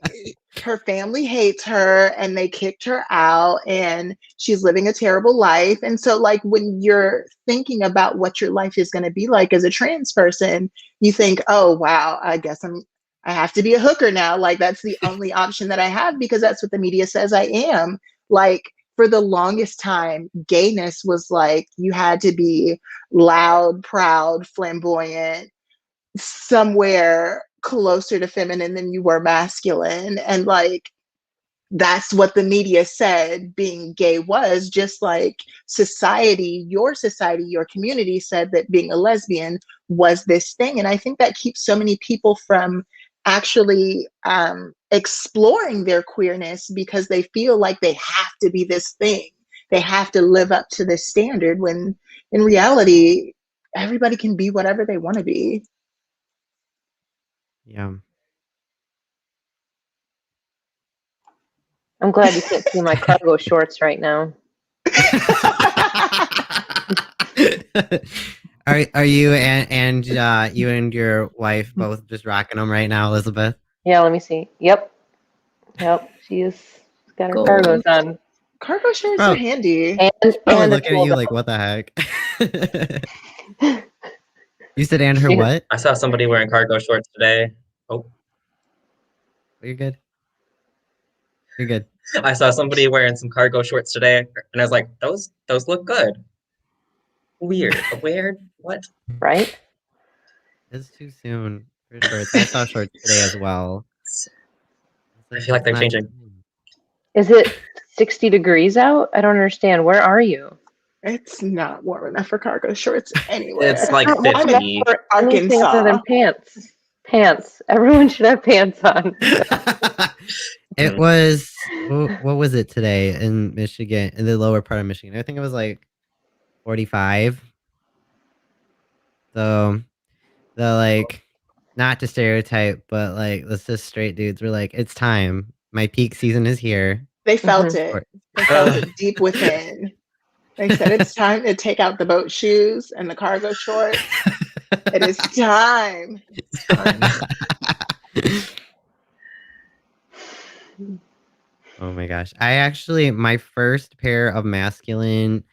her family hates her and they kicked her out and she's living a terrible life. And so like when you're thinking about what your life is going to be like as a trans person, you think, oh wow, I have to be a hooker now. Like that's the only option that I have because that's what the media says I am. Like for the longest time, gayness was like you had to be loud, proud, flamboyant, somewhere closer to feminine than you were masculine. And like that's what the media said being gay was, just like society, your community said that being a lesbian was this thing. And I think that keeps so many people from actually exploring their queerness because they feel like they have to be this thing. They have to live up to this standard when in reality, everybody can be whatever they want to be. Yeah. I'm glad you can't see my cargo shorts right now. Are you and you and your wife both just rocking them right now, Elizabeth? Yeah, let me see. Yep. She's got her Goals. cargos on. Cargo shorts Bro. are handy. And Probably a looking at tool you belt. like, what the heck? You said and her Yeah. what? I saw somebody wearing cargo shorts today. Oh, You're good. You're good. I saw somebody wearing some cargo shorts today, and I was like, those look good. Weird. What? Right? It's too soon for shorts. I saw shorts today as well. I feel like they're changing. Is it 60 degrees out? I don't understand. Where are you? It's not warm enough for cargo shorts anywhere. It's like Not warm enough 50. for anything other than Arkansas. pants. Pants. Everyone should have pants on. It was what was it today in Michigan, in the lower part of Michigan? I think it was like 45. So the like, not to stereotype, but like let's just straight dudes were like, it's time. My peak season is here. They felt Mhm. it. They felt it deep within. They said it's time to take out the boat shoes and the cargo shorts. It is time. It's time. Oh my gosh. My first pair of masculine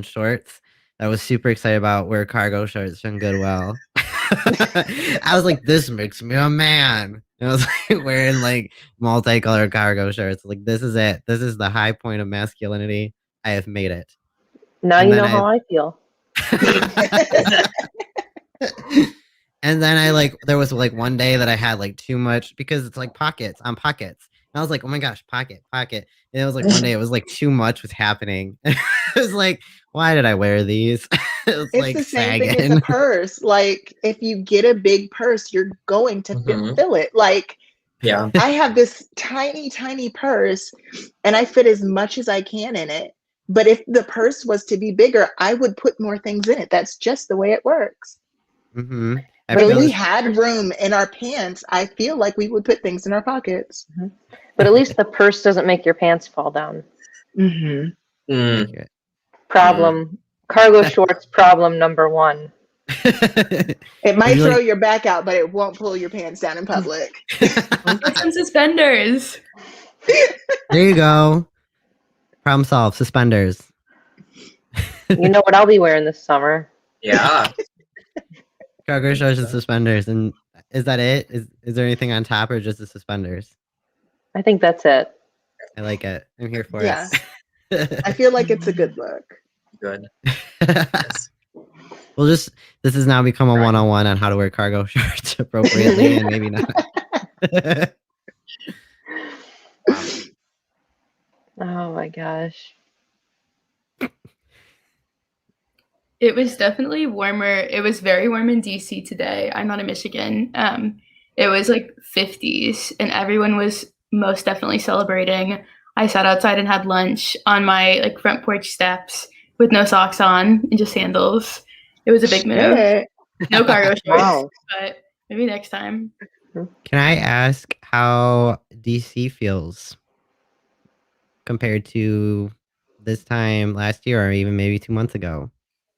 shorts that I was super excited about were cargo shorts from Goodwill. I was like, this makes me a man. And I was like wearing like multicolored cargo shorts. Like, this is it. This is the high point of masculinity. I have made it. Now And you then know how I feel. And then there was like one day that I had like too much because it's like pockets on pockets. And I was like, oh my gosh, pocket. And it was like one day it was like too much was happening. It was like, why did I wear these? It was It's like the same sagging. thing as a purse. Like if you get a big purse, you're going to fill it. Like Yeah. I have this tiny, tiny purse and I fit as much as I can in it. But if the purse was to be bigger, I would put more things in it. That's just the way it works. Mm-hmm. But If we had room in our pants, I feel like we would put things in our pockets. Mm-hmm. But at least the purse doesn't make your pants fall down. Mm-hmm. Mm. Problem. Cargo shorts problem number one. It might throw your back out, but it won't pull your pants down in public. Get some suspenders. There you go. Problem solved. Suspenders. You know what I'll be wearing this summer? Yeah. Cargo shorts and suspenders. And is that it? Is there anything on top or just the suspenders? I think that's it. I like it. I'm here for Yeah. it. I feel like it's a good look. Good. Yes. Well, this has now become a one-on-one on how to wear cargo shorts appropriately and maybe not. Oh my gosh. It was definitely warmer. It was very warm in DC today. I'm not in Michigan. It was like 50s and everyone was most definitely celebrating. I sat outside and had lunch on my like front porch steps with no socks on and just sandals. It was a big move. No cargo shorts, Wow. but maybe next time. Can I ask how DC feels compared to this time last year or even maybe 2 months ago?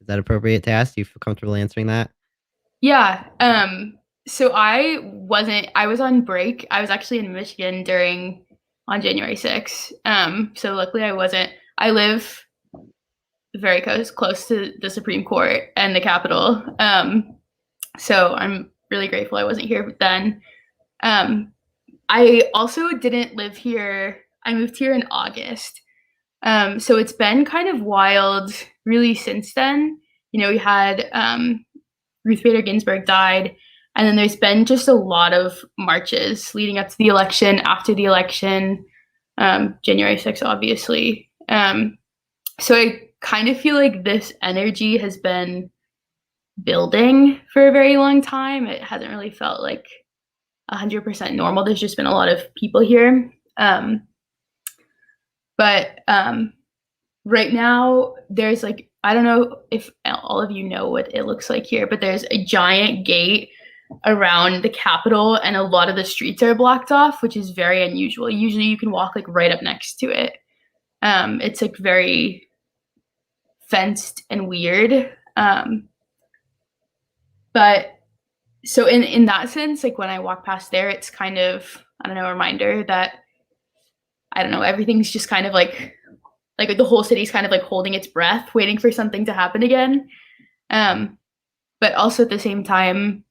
that appropriate to ask? Do you feel comfortable answering that? Yeah. So I was on break. I was actually in Michigan on January 6th. So luckily I live very close to the Supreme Court and the Capitol. So I'm really grateful I wasn't here then. I also didn't live here. I moved here in August. So it's been kind of wild really since then. We had Ruth Bader Ginsburg died, and then there's been just a lot of marches leading up to the election, after the election, January 6th, obviously. So I kind of feel like this energy has been building for a very long time. It hasn't really felt like 100% normal. There's just been a lot of people here. But right now, there's like, I don't know if all of you know what it looks like here, but there's a giant gate around the Capitol, and a lot of the streets are blocked off, which is very unusual. Usually you can walk like right up next to it. It's like very fenced and weird. But so in that sense, like when I walk past there, it's kind of, I don't know, a reminder that, I don't know, everything's just kind of like the whole city's kind of like holding its breath, waiting for something to happen again. But also at the same time,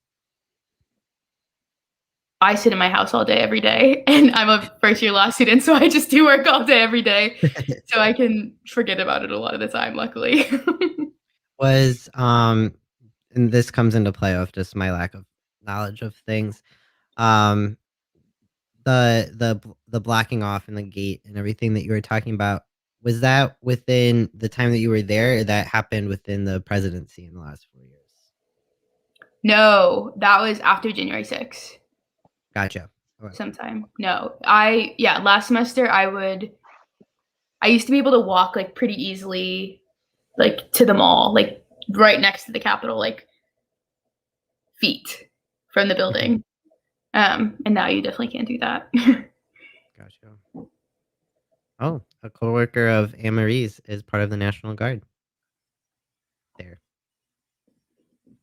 I sit in my house all day, every day, and I'm a first-year law student, so I just do work all day, every day, so I can forget about it a lot of the time, luckily. Was and this comes into play of just my lack of knowledge of things. Um, the blocking off and the gate and everything that you were talking about, was that within the time that you were there, or that happened within the presidency in the last 4 years? No, that was after January 6th. Gotcha. Okay. Sometime. No, last semester I used to be able to walk like pretty easily, like to the mall, like right next to the Capitol, like feet from the building. And now you definitely can't do that. Gotcha. Oh, a coworker of Anne-Marie's is part of the National Guard.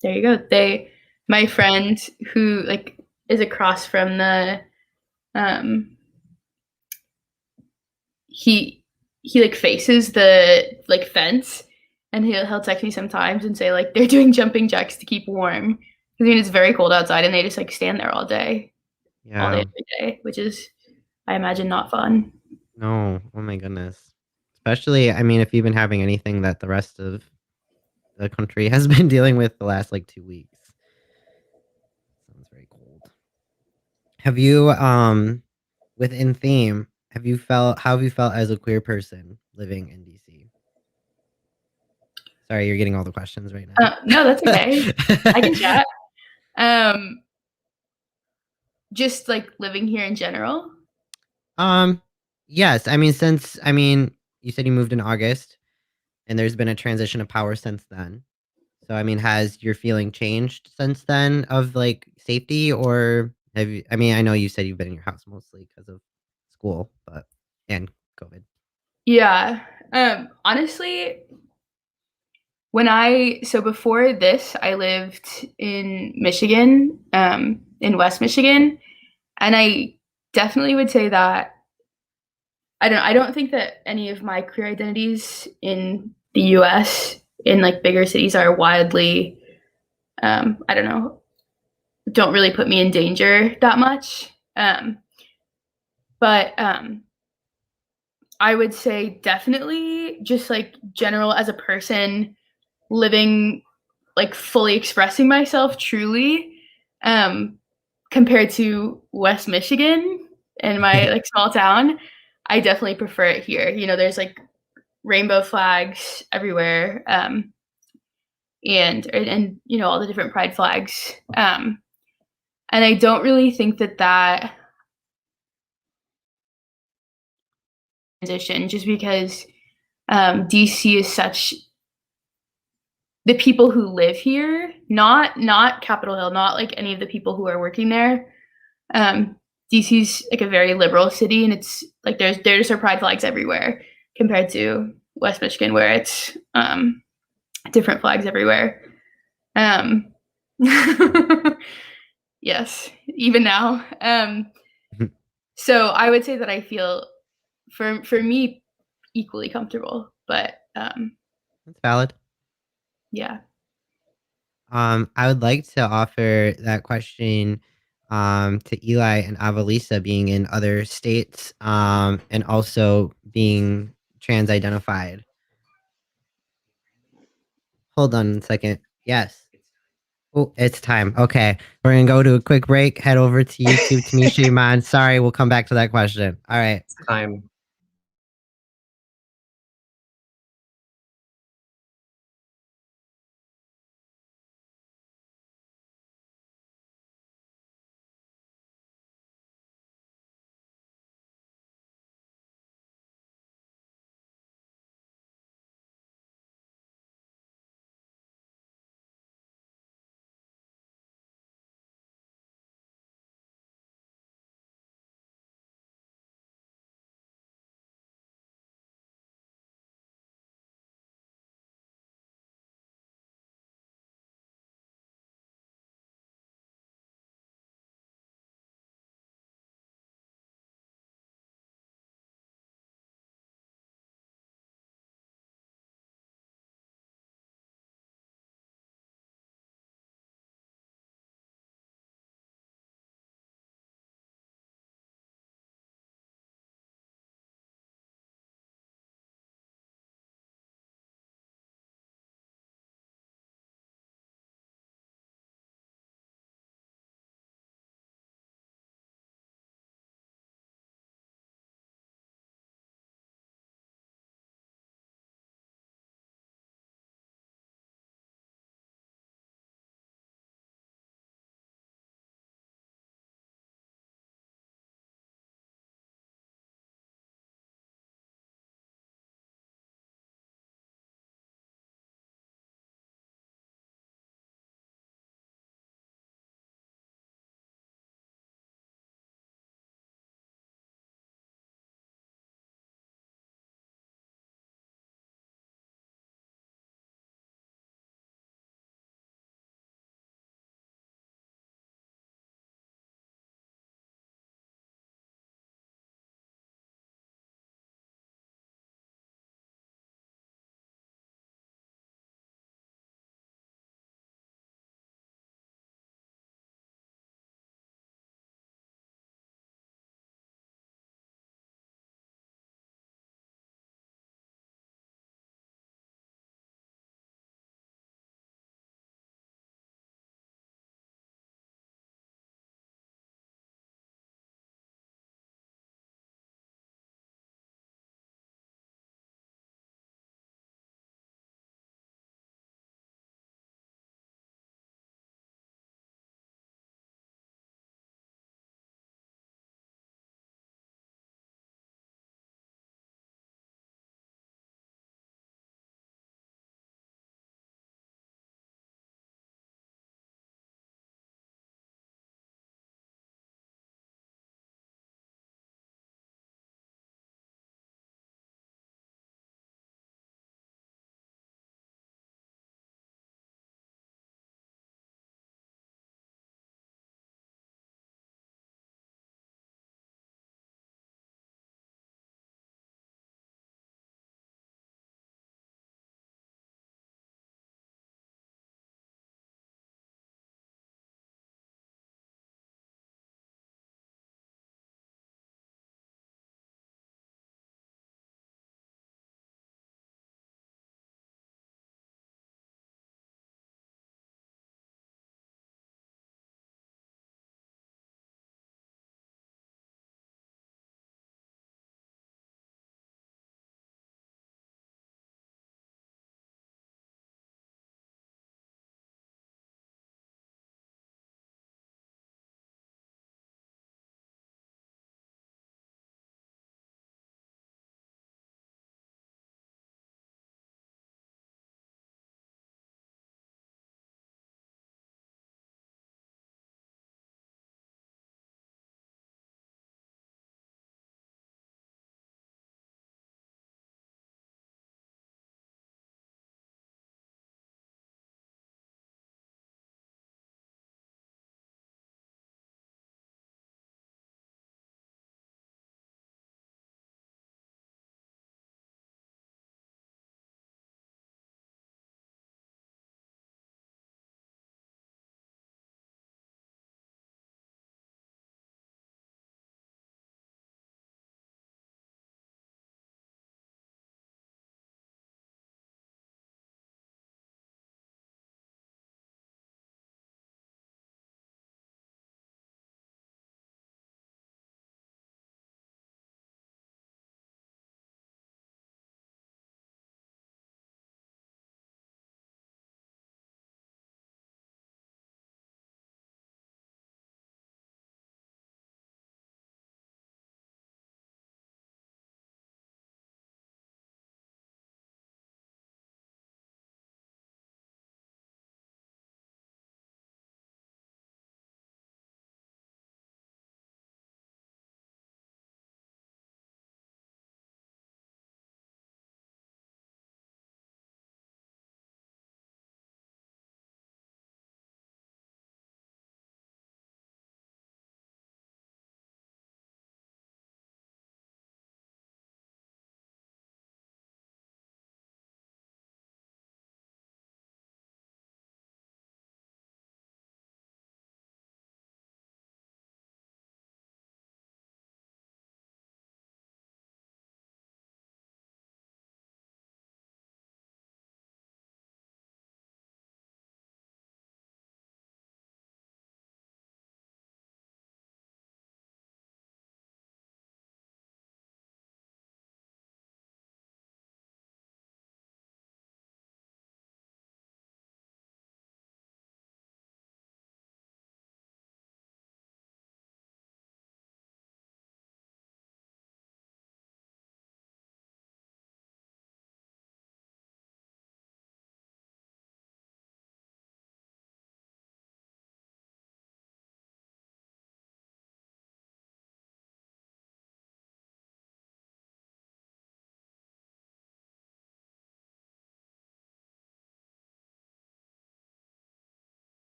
There you go. My friend who like is across from the he like faces the like fence, and he'll text me sometimes and say like they're doing jumping jacks to keep warm. I mean, it's very cold outside, and they just like stand there all day every day, which is, I imagine, not fun. No, oh my goodness. Especially, I mean, if you've been having anything that the rest of the country has been dealing with the last like 2 weeks. Sounds very cold. Have you, within theme, how have you felt as a queer person living in DC? Sorry, you're getting all the questions right now. No, that's okay. I can chat. Just like living here in general. Yes. I mean, you said you moved in August, and there's been a transition of power since then. So, I mean, has your feeling changed since then of like safety, or have you? I mean, I know you said you've been in your house mostly because of school, and COVID. Yeah. Honestly, before this, I lived in Michigan, in West Michigan, and I definitely would say that I don't think that any of my queer identities in the US in like bigger cities are wildly, I don't know, don't really put me in danger that much. But I would say definitely just like general as a person living, like fully expressing myself truly, compared to West Michigan and my like small town, I definitely prefer it here. There's like rainbow flags everywhere, and all the different pride flags. And I don't really think that transition, just because DC is such, the people who live here, not Capitol Hill, not like any of the people who are working there. DC's like a very liberal city, and it's like there's pride flags everywhere compared to West Michigan, where it's different flags everywhere. Yes, even now. So I would say that I feel, for me, equally comfortable, but That's valid. yeah. I would like to offer that question to Eli and Avalisa being in other states and also being trans identified. Hold on a second. Yes. Oh, it's time. Okay. We're going to go to a quick break, head over to YouTube, Tamisha, Iman. Sorry, we'll come back to that question. All right. Time.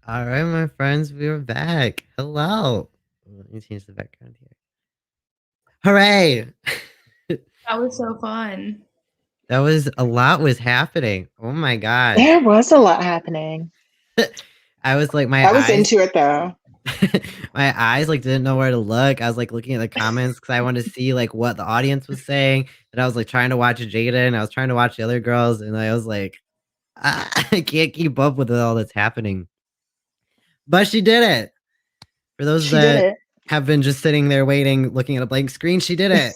All right, my friends, we are back. Hello. Let me change the background here. Hooray! That was so fun. That was a lot was happening. Oh my gosh. There was a lot happening. I was like, I was into it though. my eyes like didn't know where to look. I was like looking at the comments because I wanted to see like what the audience was saying. And I was like trying to watch Jadein. I was trying to watch the other girls, and I was like, I can't keep up with all that's happening. But she did it. For those She did that it. have been just sitting there waiting, looking at a blank screen, she did it.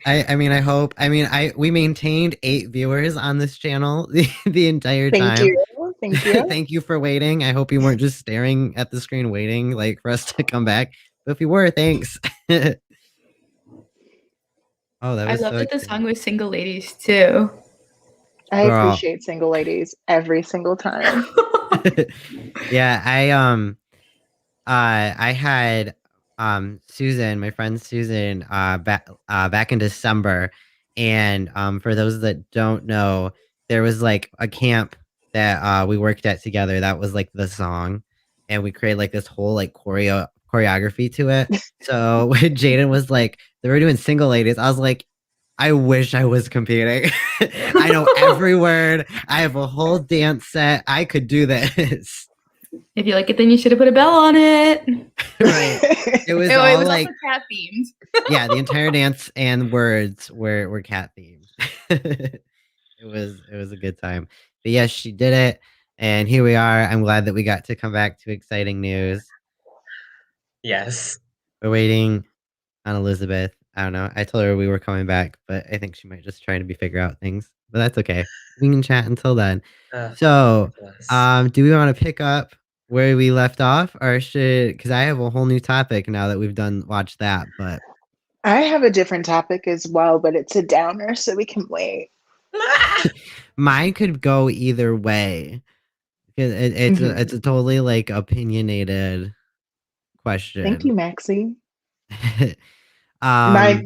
I mean, I hope. I mean, we maintained 8 viewers on this channel the entire Thank time. you. Thank you. Thank you for waiting. I hope you weren't just staring at the screen waiting like for us to come back. But if you were, thanks. Oh, that I was love so that the exciting. song was Single Ladies too. I Girl. appreciate single ladies every single time. Yeah, I had Susan, my friend Susan, back in December, and for those that don't know, there was like a camp that we worked at together. That was like the song, and we created like this whole like choreography to it. So when Jaden was like, they were doing single ladies, I was like, I wish I was competing. I know every word. I have a whole dance set. I could do this. If you like it, then you should have put a bell on it. Right. It was It all was like also cat themed. yeah, the entire dance and words were cat themed. It was a good time. But yes, she did it, and here we are. I'm glad that we got to come back to exciting news. Yes. We're waiting on Elizabeth. I don't know. I told her we were coming back, but I think she might just try to figure out things. But that's okay. We can chat until then. So, Yes. do we want to pick up where we left off, or should? Because I have a whole new topic now that we've watched that. But I have a different topic as well, but it's a downer, so we can wait. mine could go either way. It's Mhm. a totally like opinionated question. Thank you, Maxie. um, My,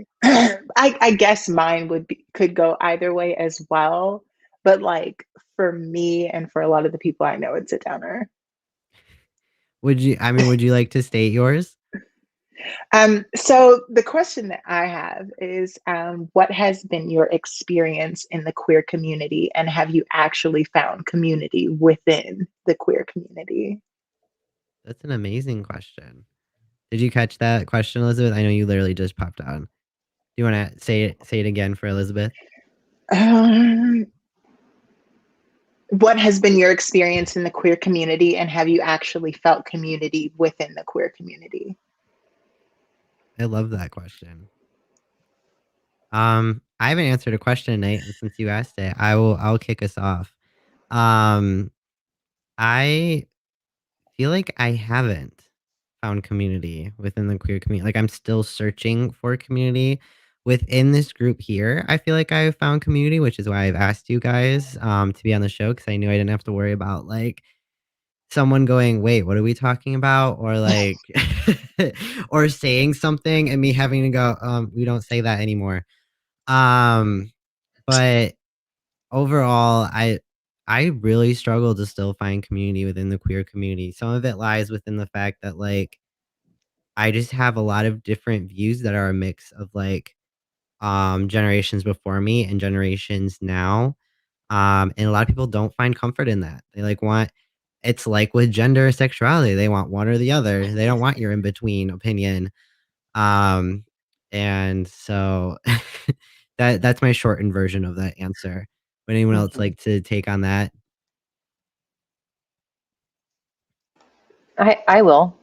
I guess mine could go either way as well, but like for me and for a lot of the people I know, it's a downer. would you? I mean, would you like to state yours? So the question that I have is, what has been your experience in the queer community, and have you actually found community within the queer community? That's an amazing question. Did you catch that question, Elizabeth? I know you literally just popped on. Do you want to say it again for Elizabeth? What has been your experience in the queer community, and have you actually felt community within the queer community? I love that question. I haven't answered a question tonight, and since you asked it, I'll kick us off. Um, I feel like I haven't found community within the queer community. Like I'm still searching for community within this group here. I feel like I've found community, which is why I've asked you guys to be on the show, because I knew I didn't have to worry about like someone going, wait, what are we talking about? Or like or saying something and me having to go, we don't say that anymore. But overall, I really struggle to still find community within the queer community. Some of it lies within the fact that like I just have a lot of different views that are a mix of like generations before me and generations now. And a lot of people don't find comfort in that. They like want it's like with gender or sexuality, they want one or the other. They don't want your in between opinion. Um and so that's my shortened version of that answer. Would anyone else Mhm. like to take on that? I will.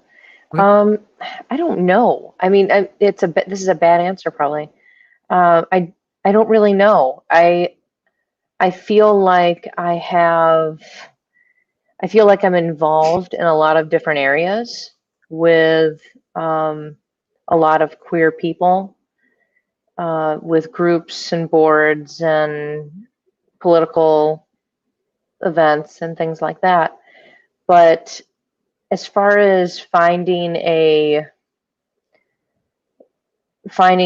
Okay. I don't know. I mean, this is a bad answer probably. I don't really know. I feel like I feel like I'm involved in a lot of different areas with a lot of queer people, with groups and boards and political events and things like that. But as far as finding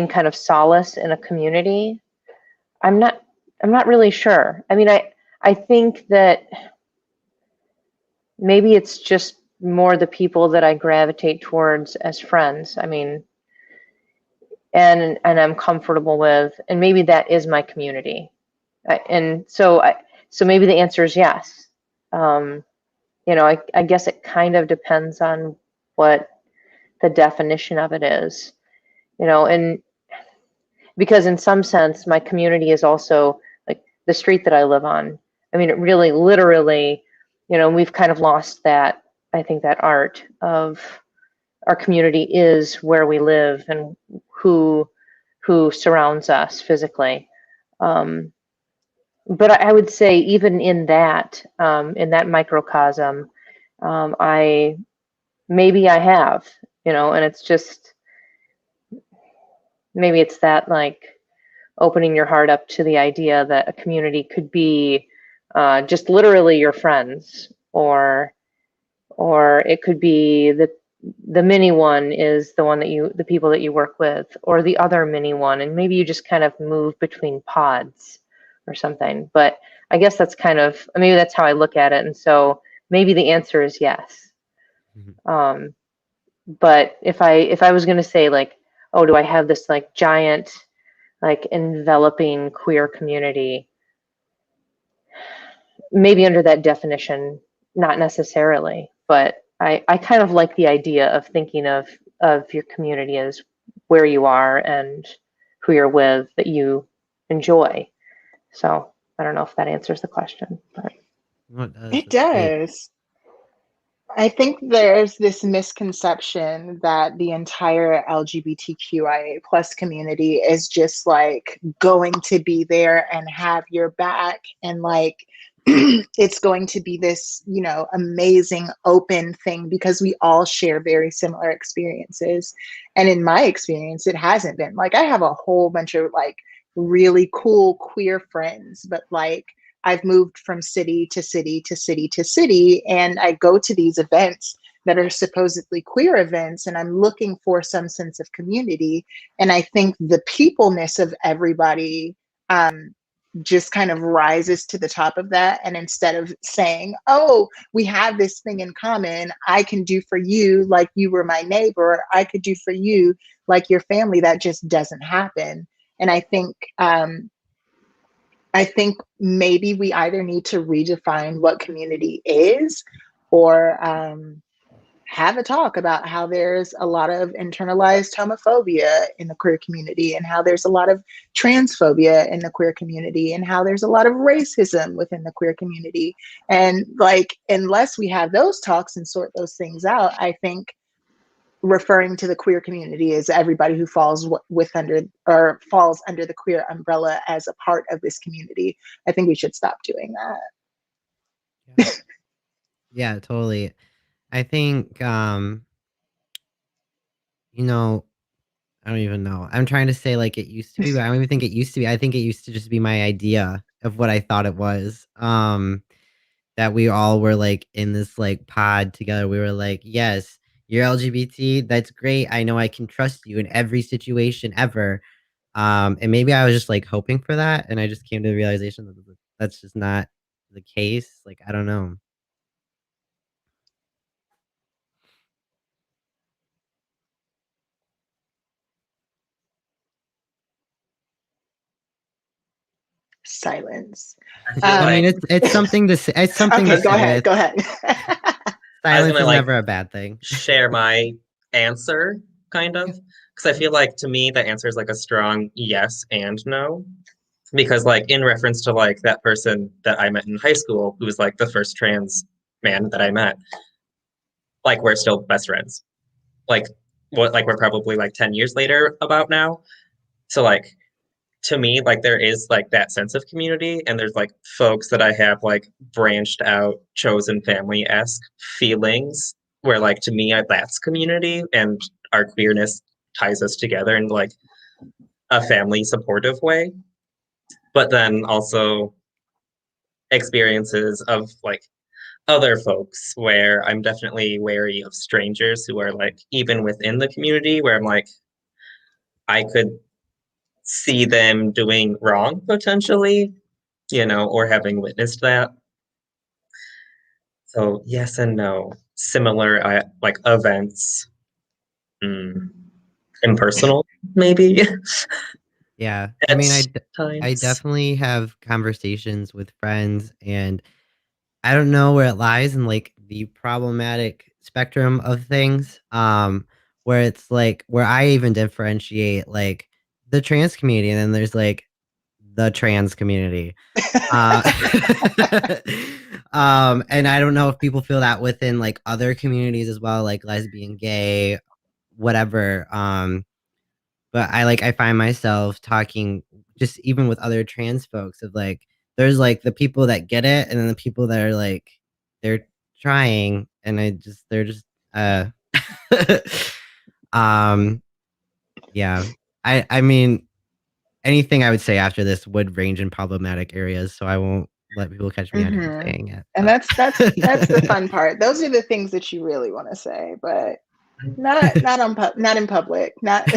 kind of solace in a community, I'm not really sure. I mean, I think that maybe it's just more the people that I gravitate towards as friends. I mean, and I'm comfortable with, and maybe that is my community. And so maybe the answer is yes. Um, I guess it kind of depends on what the definition of it is, and because in some sense, my community is also like the street that I live on. I mean, it really, literally, we've kind of lost that, I think, that art of our community is where we live and who surrounds us physically. Um, but I would say even in that microcosm, I maybe I have, and it's just maybe it's that like opening your heart up to the idea that a community could be just literally your friends, or it could be the mini one is the people that you work with, or the other mini one, and maybe you just kind of move between pods or something. But I guess that's kind of, maybe that's how I look at it, and so maybe the answer is yes. Mhm. But if I was going to say like, oh, do I have this like giant like enveloping queer community? Maybe under that definition, not necessarily, but I kind of like the idea of thinking of your community as where you are and who you're with that you enjoy. So I don't know if that answers the question, but No, it does. It That's great. does. I think there's this misconception that the entire LGBTQIA plus community is just like going to be there and have your back, and like it's going to be this, amazing open thing because we all share very similar experiences. And in my experience, it hasn't been. Like I have a whole bunch of like really cool queer friends, but like I've moved from city to city to city to city, and I go to these events that are supposedly queer events, and I'm looking for some sense of community. And I think the peopleness of everybody just kind of rises to the top of that. And instead of saying, oh, we have this thing in common, I can do for you like you were my neighbor, I could do for you like your family, that just doesn't happen. And I think maybe we either need to redefine what community is, or have a talk about how there's a lot of internalized homophobia in the queer community, and how there's a lot of transphobia in the queer community, and how there's a lot of racism within the queer community. And like, unless we have those talks and sort those things out, I think referring to the queer community as everybody who falls falls under the queer umbrella as a part of this community. I think we should stop doing that. Yeah. Yeah, totally. I think you know, I don't even know. I'm trying to say like it used to be, but I don't even think it used to be. I think it used to just be my idea of what I thought it was. That we all were like in this like pod together. We were like, yes, you're LGBT. That's great. I know I can trust you in every situation ever. And maybe I was just like hoping for that, and I just came to the realization that that's just not the case. Like, I don't know. Silence. I feel I mean, like it's something to say. It's something to Okay, go say. ahead. It's, Go ahead. I was silence gonna is like never a bad thing. share my answer, kind Yeah. of, because I feel like to me the answer is like a strong yes and no. Because like in reference to like that person that I met in high school who was like the first trans man that I met, like we're still best friends. Like what, like we're probably like 10 years later about now. So like to me, like there is like that sense of community, and there's like folks that I have like branched out chosen family-esque feelings where like to me that's community, and our queerness ties us together in like a family supportive way. But then also experiences of like other folks where I'm definitely wary of strangers who are like even within the community, where I'm like I could see them doing wrong potentially, or having witnessed that. So yes and no. Similar like events. Impersonal, maybe. Yeah. I At mean, I times. definitely have conversations with friends, and I don't know where it lies in like the problematic spectrum of things. Where it's like where I even differentiate like the trans community, and then there's like the trans community. Uh, and I don't know if people feel that within like other communities as well, like lesbian, gay, whatever. But I find myself talking just even with other trans folks of like there's like the people that get it and then the people that are like they're trying and they're just uh um yeah. I mean anything I would say after this would range in problematic areas, so I won't let people catch me out even saying it. And But that's the fun part. Those are the things that you really want to say, but not in public, not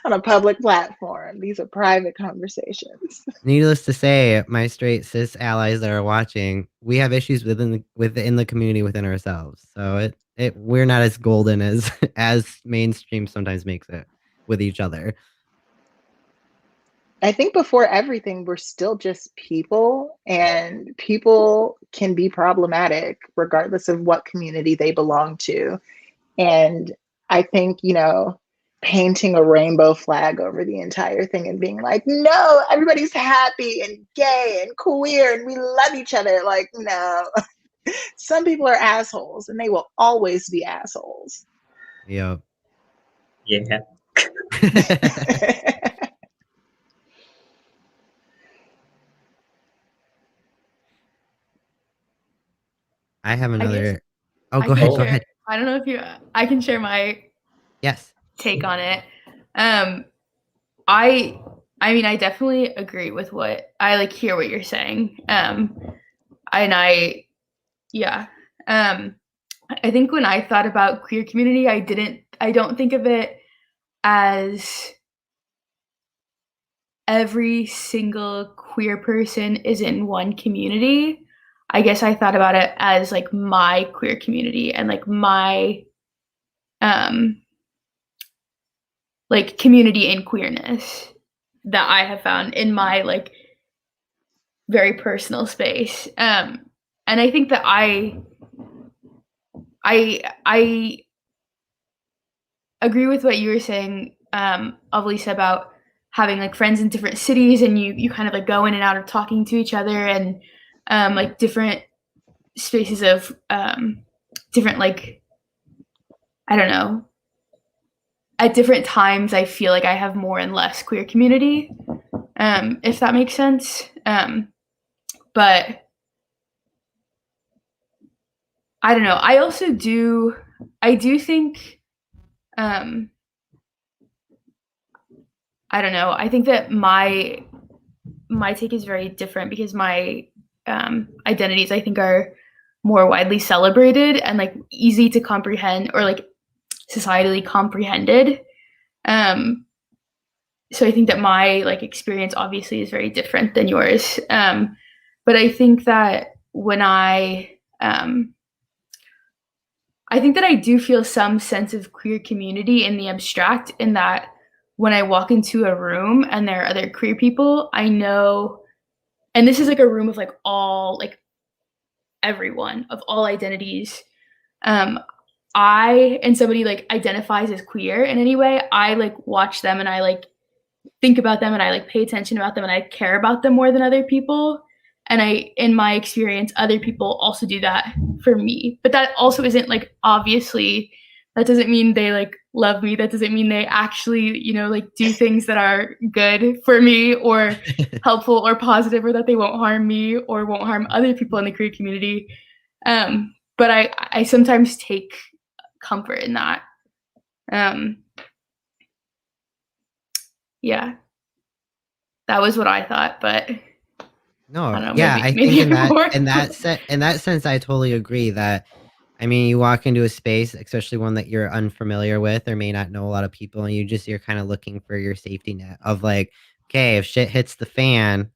on a public platform. These are private conversations. Needless to say, my straight cis allies that are watching, we have issues within the community within ourselves. So we're not as golden as as mainstream sometimes makes it with each other. I think before everything, we're still just people, and people can be problematic regardless of what community they belong to. And I think, painting a rainbow flag over the entire thing and being like, no, everybody's happy and gay and queer and we love each other. Like, no, some people are assholes and they will always be assholes. Yep. Yeah. I have I guess another. Oh, I go can ahead. Go share. ahead. I don't know if I can share my Yes. take on it. I mean, I definitely agree with what I like hear what you're saying. And yeah. I think when I thought about queer community, I don't think of it as every single queer person is in one community. I guess I thought about it as like my queer community and like my like community in queerness that I have found in my like very personal space. And I think that I agree with what you were saying, Lisa, about having like friends in different cities and you kind of like go in and out of talking to each other and like different spaces of different like I don't know. At different times I feel like I have more and less queer community, if that makes sense. But I don't know. I do think I don't know. I think that my take is very different because my identities I think are more widely celebrated and like easy to comprehend or like societally comprehended. So I think that my like experience obviously is very different than yours. But I think that when I think that I do feel some sense of queer community in the abstract, in that when I walk into a room and there are other queer people, I know, and this is like a room of like all, like everyone of all identities. And somebody like identifies as queer in any way, I like watch them and I like think about them and I like pay attention about them and I care about them more than other people. And in my experience, other people also do that for me. But that also isn't like obviously that doesn't mean they like love me. That doesn't mean they actually, like do things that are good for me or helpful or positive or that they won't harm me or won't harm other people in the queer community. But I sometimes take comfort in that. Yeah. That was what I thought, but No, I don't know, yeah, I think maybe more. in that sense, I totally agree that I mean, you walk into a space, especially one that you're unfamiliar with or may not know a lot of people, and you're kind of looking for your safety net of like okay, if shit hits the fan,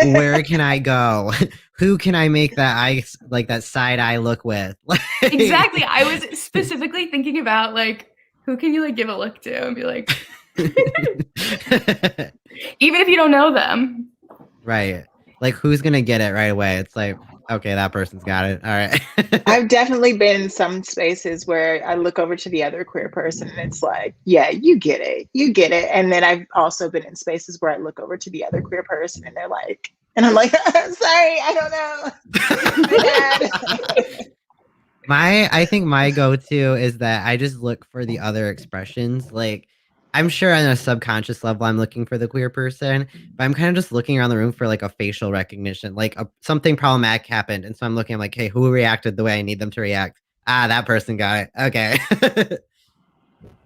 where can I go? Who can I make that that side eye look with? Exactly. I was specifically thinking about like, who can you like give a look to and be like, even if you don't know them. Right. Like, who's gonna get it right away? It's like, okay, that person's got it. All right. I've definitely been in some spaces where I look over to the other queer person and it's like, yeah, you get it. You get it. And then I've also been in spaces where I look over to the other queer person and they're like, and I'm like, sorry, I don't know. I think my go-to is that I just look for the other expressions. Like, I'm sure on a subconscious level, I'm looking for the queer person, but I'm kind of just looking around the room for like a facial recognition, like something problematic happened, and so I'm looking. I'm like, hey, who reacted the way I need them to react? Ah, that person got it. Okay.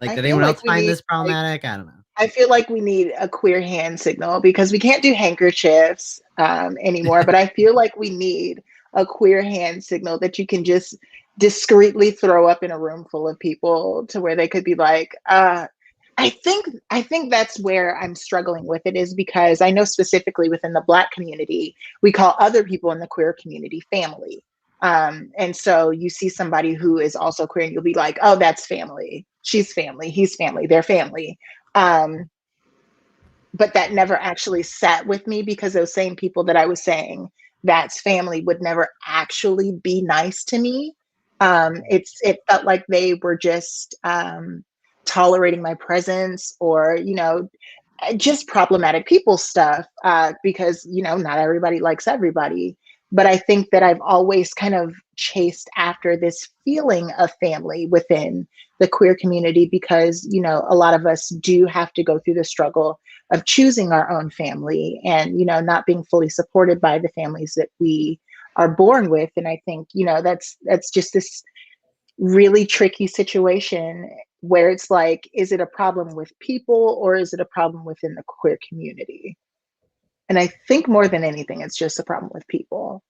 Like, I did feel anyone like else we find need this problematic? I don't know. I feel like we need a queer hand signal because we can't do handkerchiefs anymore, but I feel like we need a queer hand signal that you can just discreetly throw up in a room full of people to where they could be like, I think that's where I'm struggling with it, is because I know specifically within the Black community, we call other people in the queer community family. And so you see somebody who is also queer and you'll be like, oh, that's family. She's family. He's family. They're family. Um, but that never actually sat with me because those same people that I was saying that's family would never actually be nice to me. It felt like they were just tolerating my presence, or just problematic people stuff, because not everybody likes everybody. But I think that I've always kind of chased after this feeling of family within the queer community, because a lot of us do have to go through the struggle of choosing our own family, and not being fully supported by the families that we are born with. And I think that's just this really tricky situation where it's like, is it a problem with people or is it a problem within the queer community? And I think more than anything, it's just a problem with people.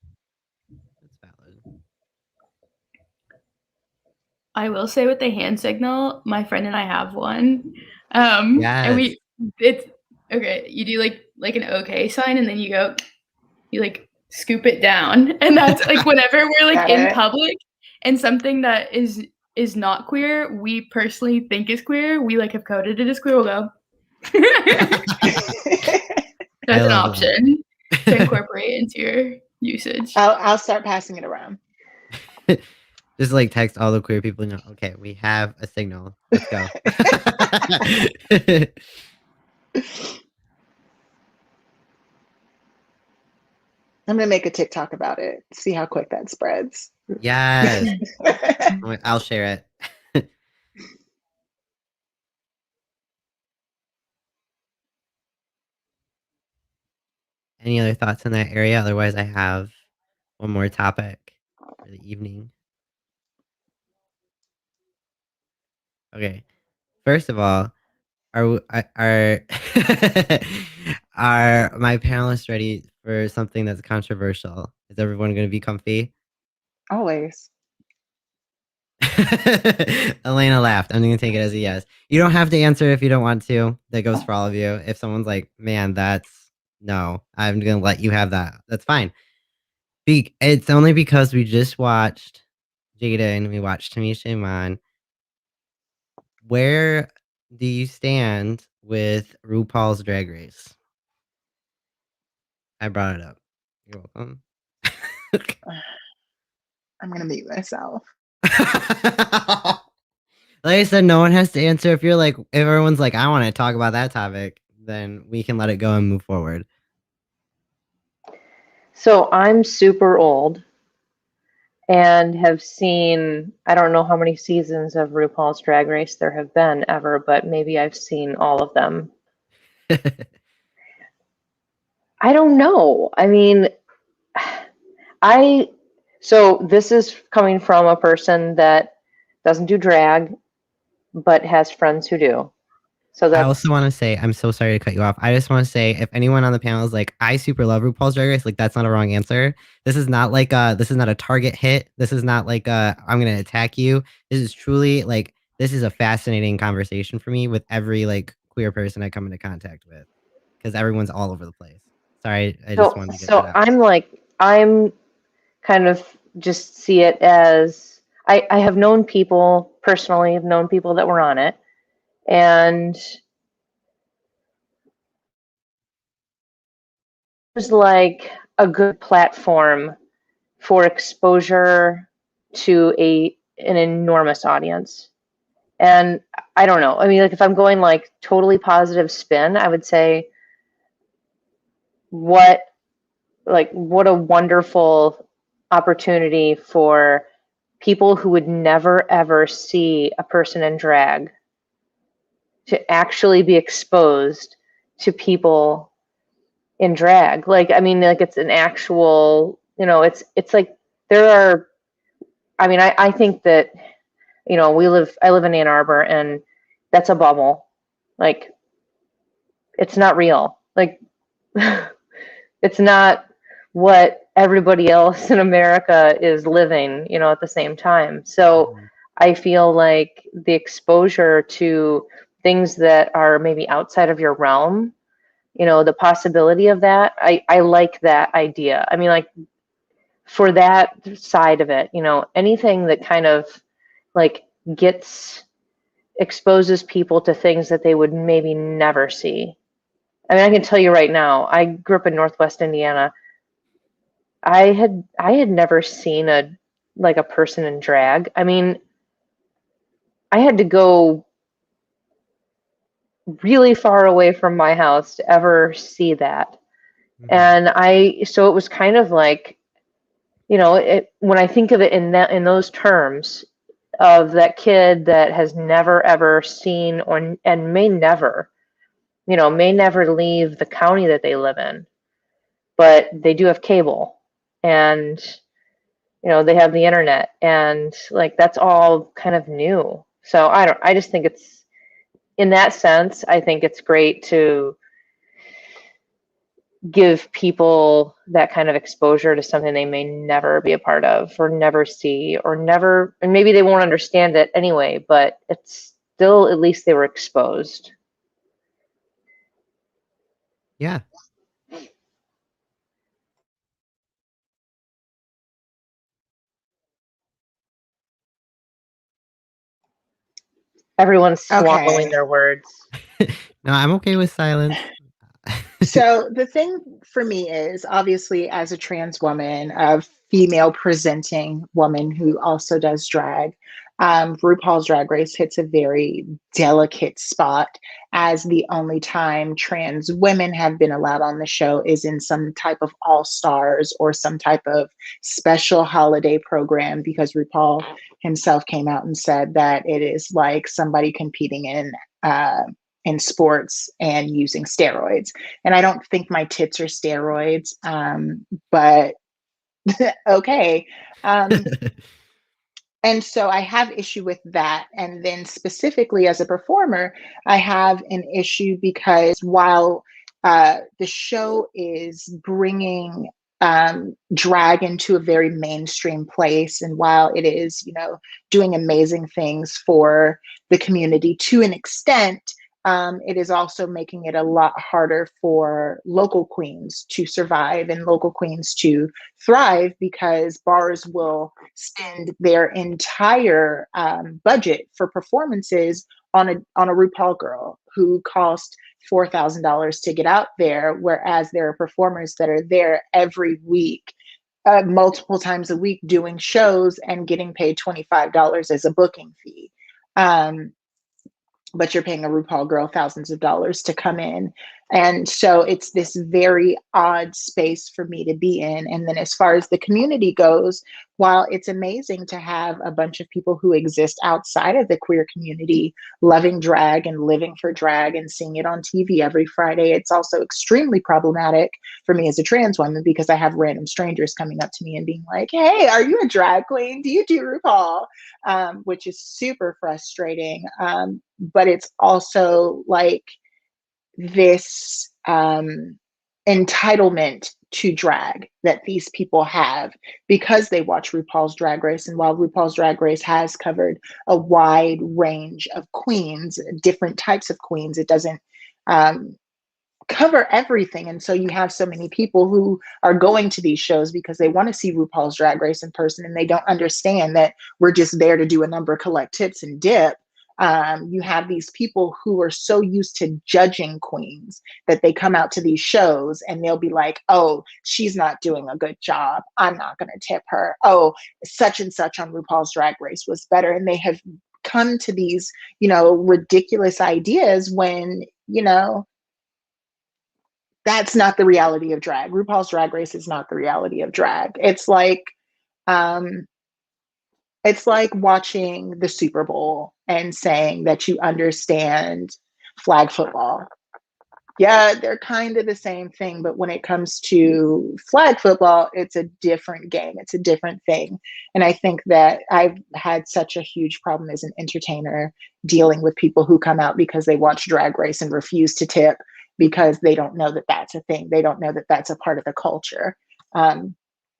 That's valid. I will say with the hand signal, my friend and I have one. Yes. And it's okay. You do like an okay sign, and then you like scoop it down, and that's like whenever we're like Got in it. public and something that is not queer, we personally think is queer, we like have coded it as queer. We'll go. That's an option to incorporate into your usage. I'll start passing it around. Just like text all the queer people. No, okay, we have a signal. Let's go. I'm gonna make a TikTok about it. See how quick that spreads. Yes. I'll share it. Any other thoughts in that area? Otherwise, I have one more topic for the evening. Okay. First of all, are are are my panelists ready for something that's controversial? Is everyone going to be comfy? Always. Elena laughed. I'm going to take it as a yes. You don't have to answer if you don't want to. That goes for all of you. If someone's like, man, that's no, I'm going to let you have that. That's fine. It's only because we just watched Jadein, we watched Tamisha Iman. Where do you stand with RuPaul's Drag Race? I brought it up. You're welcome. I'm gonna mute myself. Like I said, no one has to answer. If everyone's like, I want to talk about that topic, then we can let it go and move forward. So I'm super old and have seen, I don't know how many seasons of RuPaul's Drag Race there have been ever, but maybe I've seen all of them. I don't know. I mean, so this is coming from a person that doesn't do drag, but has friends who do. So I that's also want to say, I'm so sorry to cut you off. I just want to say, if anyone on the panel is like, I super love RuPaul's Drag Race, like that's not a wrong answer. This is not like this is not a target hit. This is not like I'm gonna attack you. This is truly like, this is a fascinating conversation for me with every like queer person I come into contact with. because everyone's all over the place. Sorry, I just So, wanted to get so that out. I'm kind of just see it as I have known people personally, have known people that were on it, and it was like a good platform for exposure to an enormous audience. And I don't know. I mean, like if I'm going like totally positive spin, I would say what what a wonderful opportunity for people who would never ever see a person in drag to actually be exposed to people in drag. Like I mean, like it's an actual, it's like there are. I mean, I think that I live in Ann Arbor, and that's a bubble. Like it's not real. Like it's not what everybody else in America is living, at the same time. So Mhm. I feel like the exposure to things that are maybe outside of your realm, the possibility of that, I like that idea. I mean, like for that side of it, anything that kind of like gets exposes people to things that they would maybe never see. I mean, I can tell you right now, I grew up in Northwest Indiana. I had never seen a person in drag. I mean, I had to go really far away from my house to ever see that. Mhm. And so it was kind of like, when I think of it in those terms of that kid that has never ever seen and may never leave the county that they live in, but they do have cable, and they have the internet, and like that's all kind of new. So I just think it's, in that sense, I think it's great to give people that kind of exposure to something they may never be a part of or never see or never, and maybe they won't understand it anyway, but it's still, at least they were exposed. Yeah. Everyone's Okay. swallowing their words. No, I'm okay with silence. So the thing for me is obviously as a trans woman, a female presenting woman who also does drag, RuPaul's Drag Race hits a very delicate spot as the only time trans women have been allowed on the show is in some type of all stars or some type of special holiday program, because RuPaul himself came out and said that it is like somebody competing in sports and using steroids. And I don't think my tits are steroids, but okay. And so I have issue with that. And then specifically as a performer, I have an issue because while the show is bringing drag into a very mainstream place, and while it is, doing amazing things for the community to an extent, it is also making it a lot harder for local queens to survive and local queens to thrive, because bars will spend their entire budget for performances on a RuPaul girl who cost $4,000 to get out there, whereas there are performers that are there every week, multiple times a week, doing shows and getting paid $25 as a booking fee. But you're paying a RuPaul girl thousands of dollars to come in. And so it's this very odd space for me to be in. And then as far as the community goes, while it's amazing to have a bunch of people who exist outside of the queer community loving drag and living for drag and seeing it on TV every Friday, it's also extremely problematic for me as a trans woman, because I have random strangers coming up to me and being like, hey, are you a drag queen? Do you do RuPaul? Which is super frustrating. But it's also like this entitlement to drag that these people have because they watch RuPaul's Drag Race. And while RuPaul's Drag Race has covered a wide range of queens, different types of queens, it doesn't cover everything. And so you have so many people who are going to these shows because they want to see RuPaul's Drag Race in person, and they don't understand that we're just there to do a number, collect tips, and dip. You have these people who are so used to judging queens that they come out to these shows and they'll be like, oh, she's not doing a good job, I'm not going to tip her. Oh, such and such on RuPaul's Drag Race was better. And they have come to these, ridiculous ideas when, that's not the reality of drag. RuPaul's Drag Race is not the reality of drag. Um, it's like watching the Super Bowl and saying that you understand flag football. Yeah, they're kind of the same thing, but when it comes to flag football, it's a different game. It's a different thing. And I think that I've had such a huge problem as an entertainer dealing with people who come out because they watch Drag Race and refuse to tip because they don't know that that's a thing. They don't know that that's a part of the culture.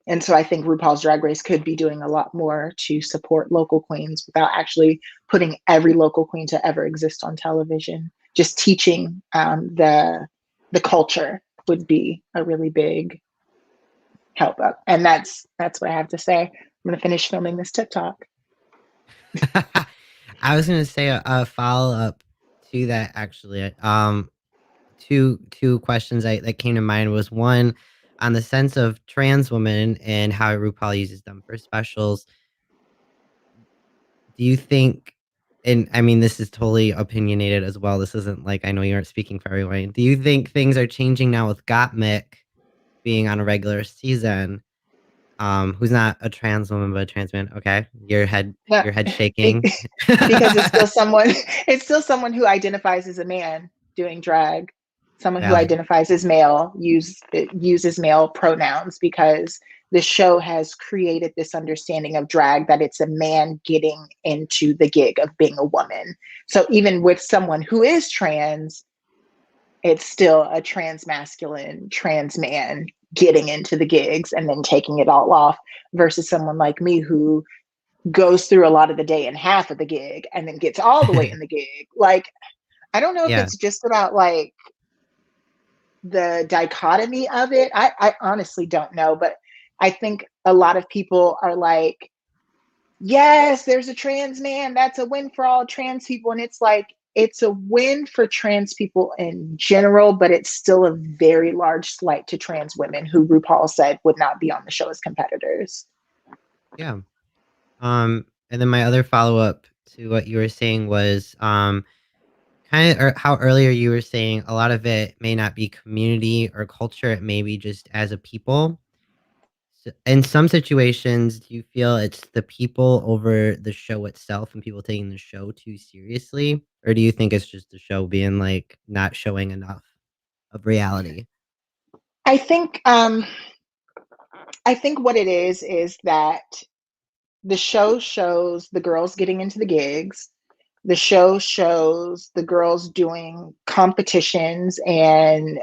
And so I think RuPaul's Drag Race could be doing a lot more to support local queens without actually putting every local queen to ever exist on television. Just teaching the culture would be a really big help up. And that's what I have to say. I'm going to finish filming this TikTok. I was going to say a follow up to that, actually. Two questions that came to mind was one on the sense of trans women and how RuPaul uses them for specials. Do you think, and I mean, this is totally opinionated as well. This isn't like, I know you aren't speaking for everyone. Do you think things are changing now with Gottmik being on a regular season? Who's not a trans woman but a trans man? Okay, your head shaking. Because it's still someone who identifies as a man doing drag. Someone who Valid. identifies as male uses male pronouns, because the show has created this understanding of drag that it's a man getting into the gig of being a woman. So even with someone who is trans, it's still a trans masculine, trans man getting into the gigs and then taking it all off, versus someone like me who goes through a lot of the day and half of the gig and then gets all the way in the gig. Like, I don't know if it's just about like the dichotomy of it. I honestly don't know, but I think a lot of people are like, yes, there's a trans man, that's a win for all trans people. And it's like, it's a win for trans people in general, but it's still a very large slight to trans women who RuPaul said would not be on the show as competitors. Yeah. And then my other follow up to what you were saying was kind of how earlier you were saying a lot of it may not be community or culture, it may be just as a people. So in some situations, do you feel it's the people over the show itself and people taking the show too seriously? Or do you think it's just the show being like not showing enough of reality? I think what it is that the show shows the girls getting into the gigs. The show shows the girls doing competitions and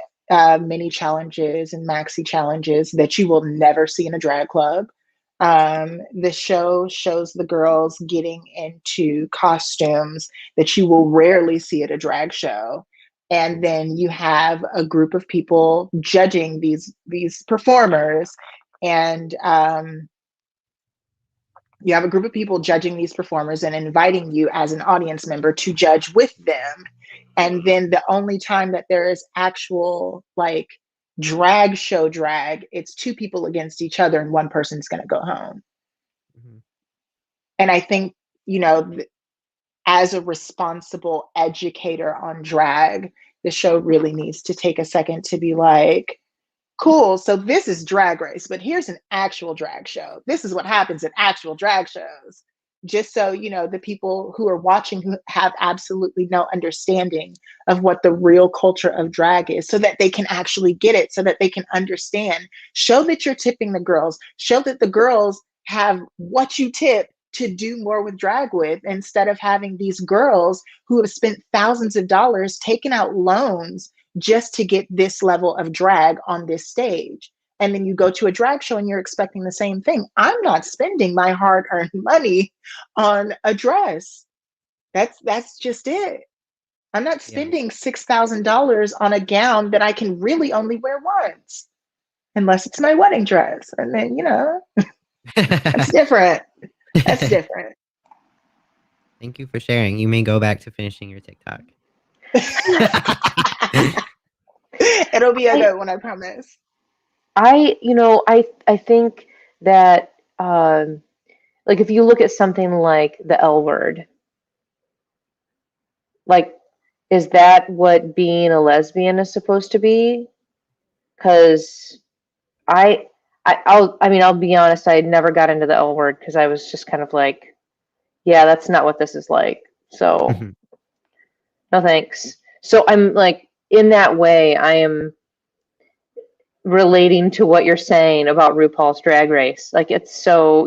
mini challenges and maxi challenges that you will never see in a drag club. The show shows the girls getting into costumes that you will rarely see at a drag show. And then you have a group of people judging these performers, and you have a group of people judging these performers and inviting you as an audience member to judge with them. And then the only time that there is actual like drag, it's two people against each other and one person's going to go home. Mhm. And I think, as a responsible educator on drag, the show really needs to take a second to be like, cool, so this is Drag Race, but here's an actual drag show. This is what happens at actual drag shows. Just so, the people who are watching who have absolutely no understanding of what the real culture of drag is, so that they can actually get it, so that they can understand. Show that you're tipping the girls. Show that the girls have what you tip to do more with drag with, instead of having these girls who have spent thousands of dollars taking out loans just to get this level of drag on this stage. And then you go to a drag show and you're expecting the same thing. I'm not spending my hard-earned money on a dress. That's just it. I'm not spending $6,000 on a gown that I can really only wear once, unless it's my wedding dress. And then, that's different. That's different. Thank you for sharing. You may go back to finishing your TikTok. It'll be a good one, I promise. I think that like if you look at something like the L word, like, is that what being a lesbian is supposed to be? Because I'll be honest, I never got into the L word because I was just kind of like, yeah, that's not what this is like. So no thanks. So I'm like, in that way, I am relating to what you're saying about RuPaul's Drag Race. Like, it's so,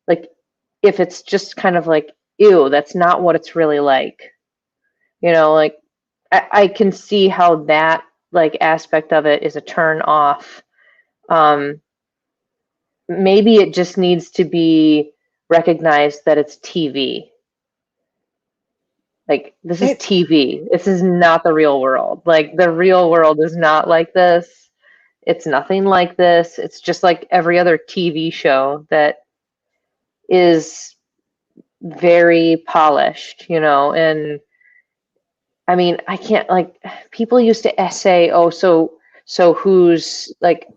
like if it's just kind of like, ew, that's not what it's really like. Like I can see how that like aspect of it is a turn off. Maybe it just needs to be recognized that it's TV. Like, this is TV. This is not the real world. Like, the real world is not like this. It's nothing like this. It's just like every other TV show that is very polished, and I mean, I can't, like, people used to say, oh, so who's like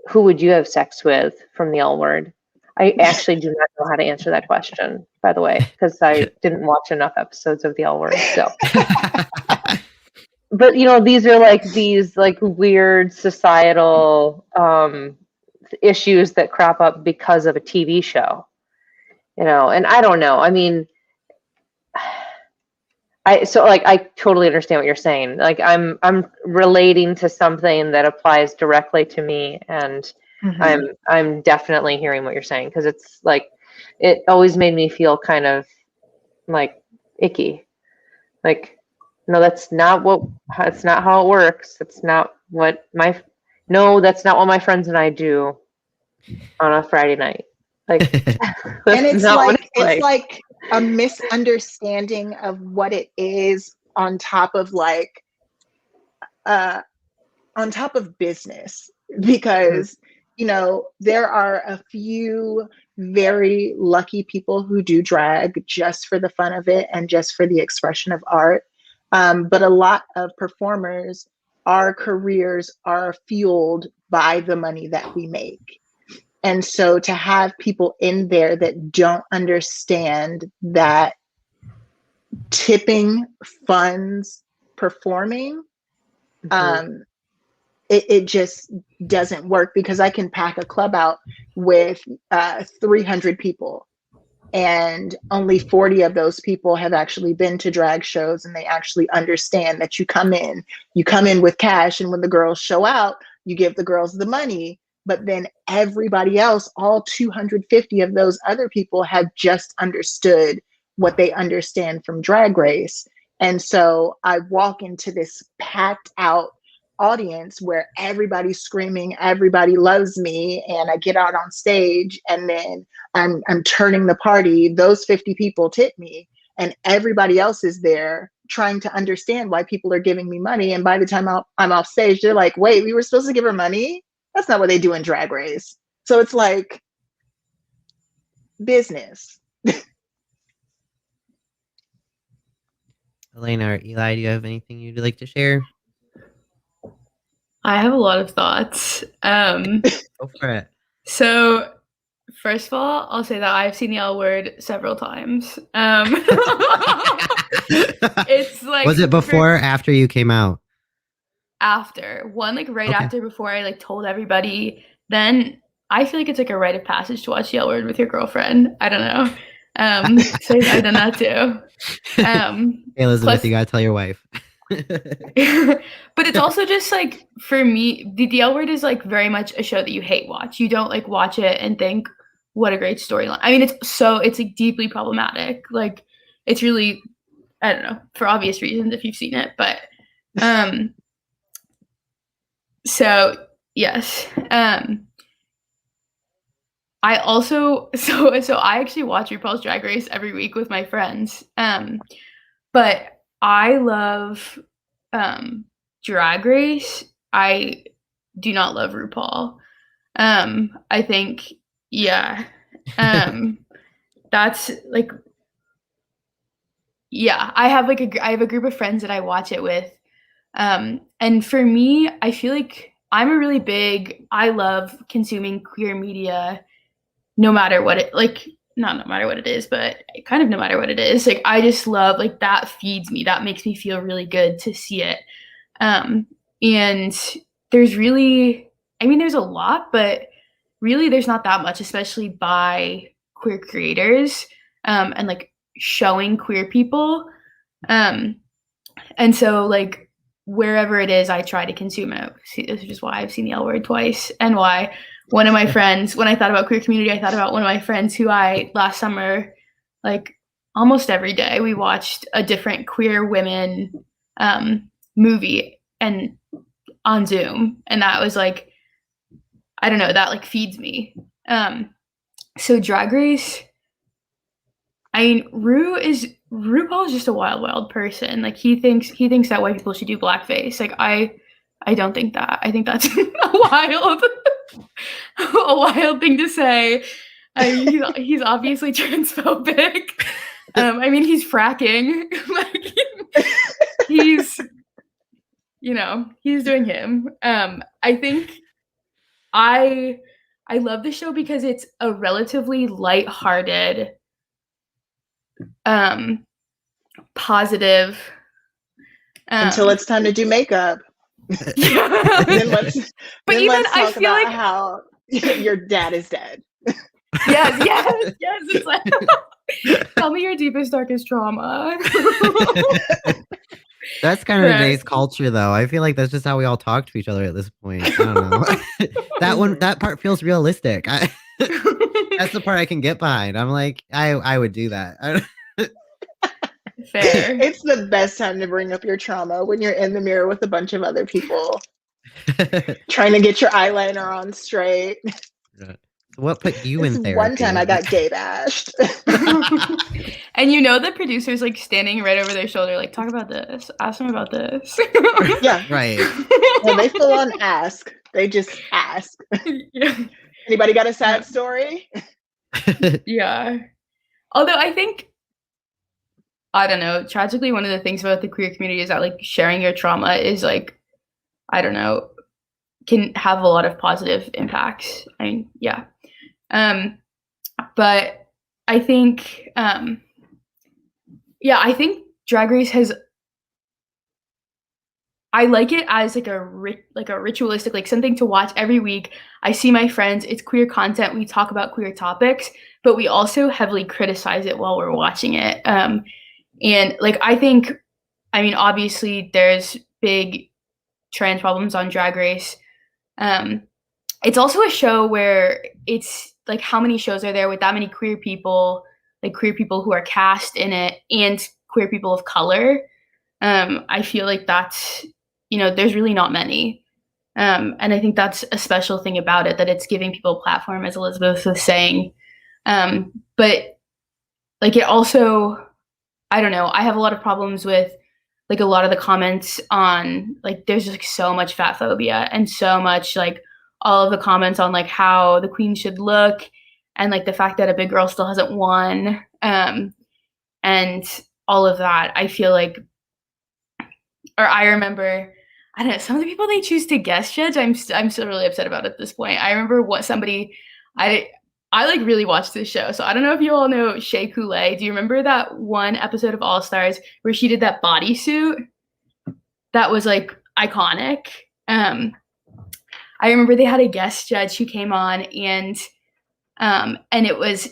who would you have sex with from the L word? I actually do not know how to answer that question, by the way, because I didn't watch enough episodes of the L word. So, but these are like these like weird societal issues that crop up because of a TV show, and I don't know. I mean, I totally understand what you're saying. Like, I'm relating to something that applies directly to me, and I'm definitely hearing what you're saying, because it's like, it always made me feel kind of like icky. Like, no, that's not how it works. That's not what that's not what my friends and I do on a Friday night. Like, and it's like a misunderstanding of what it is on top of business, because there are a few very lucky people who do drag just for the fun of it and just for the expression of art, but a lot of performers, our careers are fueled by the money that we make. And so to have people in there that don't understand that tipping funds performing, it just doesn't work, because I can pack a club out with 300 people, and only 40 of those people have actually been to drag shows, and they actually understand that you come in with cash, and when the girls show out, you give the girls the money. But then everybody else, all 250 of those other people, have just understood what they understand from Drag Race. And so I walk into this packed out audience where everybody's screaming, everybody loves me, and I get out on stage, and then I'm turning the party. Those 50 people tip me, and everybody else is there trying to understand why people are giving me money. And by the time I'm off stage, they're like, wait, we were supposed to give her money? That's not what they do in Drag Race. So it's like business. Elena or Eli, do you have anything you'd like to share? I have a lot of thoughts. Go for it. So, first of all, I'll say that I've seen the L word several times. It's like, was it before or after you came out? After. One, like, right Okay. after, before I like told everybody. Then I feel like it's like a rite of passage to watch the L word with your girlfriend. I don't know. So I've done that too. Hey, Elizabeth, you gotta tell your wife. But it's also just like, for me, the L word is like very much a show that you hate watch. You don't like watch it and think, what a great storyline. I mean, it's like deeply problematic. Like, it's really, I don't know, for obvious reasons if you've seen it, but so yes. I also so I actually watch RuPaul's Drag Race every week with my friends. But I love Drag Race. I do not love RuPaul. I think, yeah. That's like, yeah, I have a group of friends that I watch it with. And for me, I feel like I love consuming queer media no matter what it, like, not no matter what it is, but kind of no matter what it is. Like, I just love, like, that feeds me. That makes me feel really good to see it. And there's really, I mean, there's a lot, but really there's not that much, especially by queer creators, and like showing queer people. And so, like, wherever it is, I try to consume it. This is just why I've seen the L Word twice, and why one of my friends, when I thought about queer community, I thought about one of my friends who I, last summer, like almost every day, we watched a different queer women movie and on Zoom. And that was like, I don't know, that like feeds me. So Drag Race, I mean, RuPaul is just a wild person. Like, he thinks that white people should do blackface. Like, I don't think that. I think that's a wild thing to say. I mean, he's obviously transphobic. I mean, he's fracking. Like, he's, he's doing him. I think I love the show because it's a relatively lighthearted, positive. Until it's time to do makeup. then let's talk about how your dad is dead. Yes. It's like, tell me your deepest, darkest trauma. That's kind of today's culture, though. I feel like that's just how we all talk to each other at this point. I don't know. That part feels realistic. That's the part I can get behind. I'm like, I would do that. Fair. It's the best time to bring up your trauma when you're in the mirror with a bunch of other people trying to get your eyeliner on straight. So what put you in therapy? One time I got gay bashed. And the producer's like standing right over their shoulder, like, talk about this, ask them about this. Yeah. Right. Well, they full on ask. They just ask. Yeah. Anybody got a sad story? Yeah. Although I think, I don't know, tragically, one of the things about the queer community is that, like, sharing your trauma is, like, I don't know, can have a lot of positive impacts. I mean, yeah. But I think, I think Drag Race I like it as like a ritualistic, like, something to watch every week. I see my friends, it's queer content, we talk about queer topics, but we also heavily criticize it while we're watching it. And like, I think, I mean, obviously there's big trans problems on Drag Race. It's also a show where it's like, how many shows are there with that many queer people, like queer people who are cast in it, and queer people of color? I feel like that's, there's really not many. And I think that's a special thing about it, that it's giving people a platform, as Elizabeth was saying. But like, it also, I don't know, I have a lot of problems with, like, a lot of the comments on, like, there's just, like, so much fat phobia, and so much, like, all of the comments on, like, how the queen should look, and, like, the fact that a big girl still hasn't won, and all of that. I feel like, or I remember, I don't know, some of the people they choose to guest judge, I'm still really upset about at this point. I remember I like really watched this show, so I don't know if you all know Shea Coulee. Do you remember that one episode of All Stars where she did that bodysuit? That was, like, iconic. I remember they had a guest judge who came on, and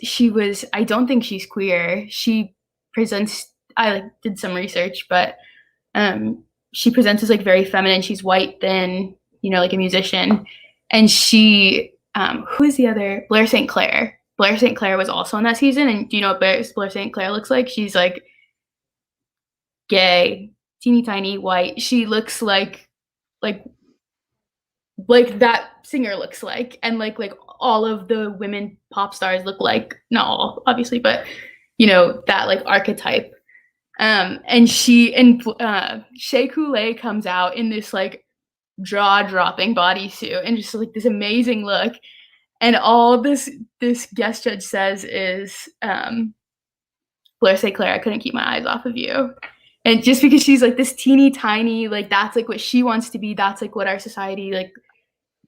she was, I don't think she's queer. She presents, I like did some research, but she presents as, like, very feminine. She's white, thin, like a musician, and she. Who is the other? Blair St. Clair. Blair St. Clair was also on that season. And do you know what Blair St. Clair looks like? She's, like, gay, teeny tiny, white. She looks like that singer looks like, and like all of the women pop stars look like. Not all, obviously, but that, like, archetype. And Shea Coulee comes out in this like jaw-dropping bodysuit and just like this amazing look. And all this guest judge says is, Blair St. Clair, I couldn't keep my eyes off of you. And just because she's like this teeny tiny, like that's like what she wants to be. That's like what our society like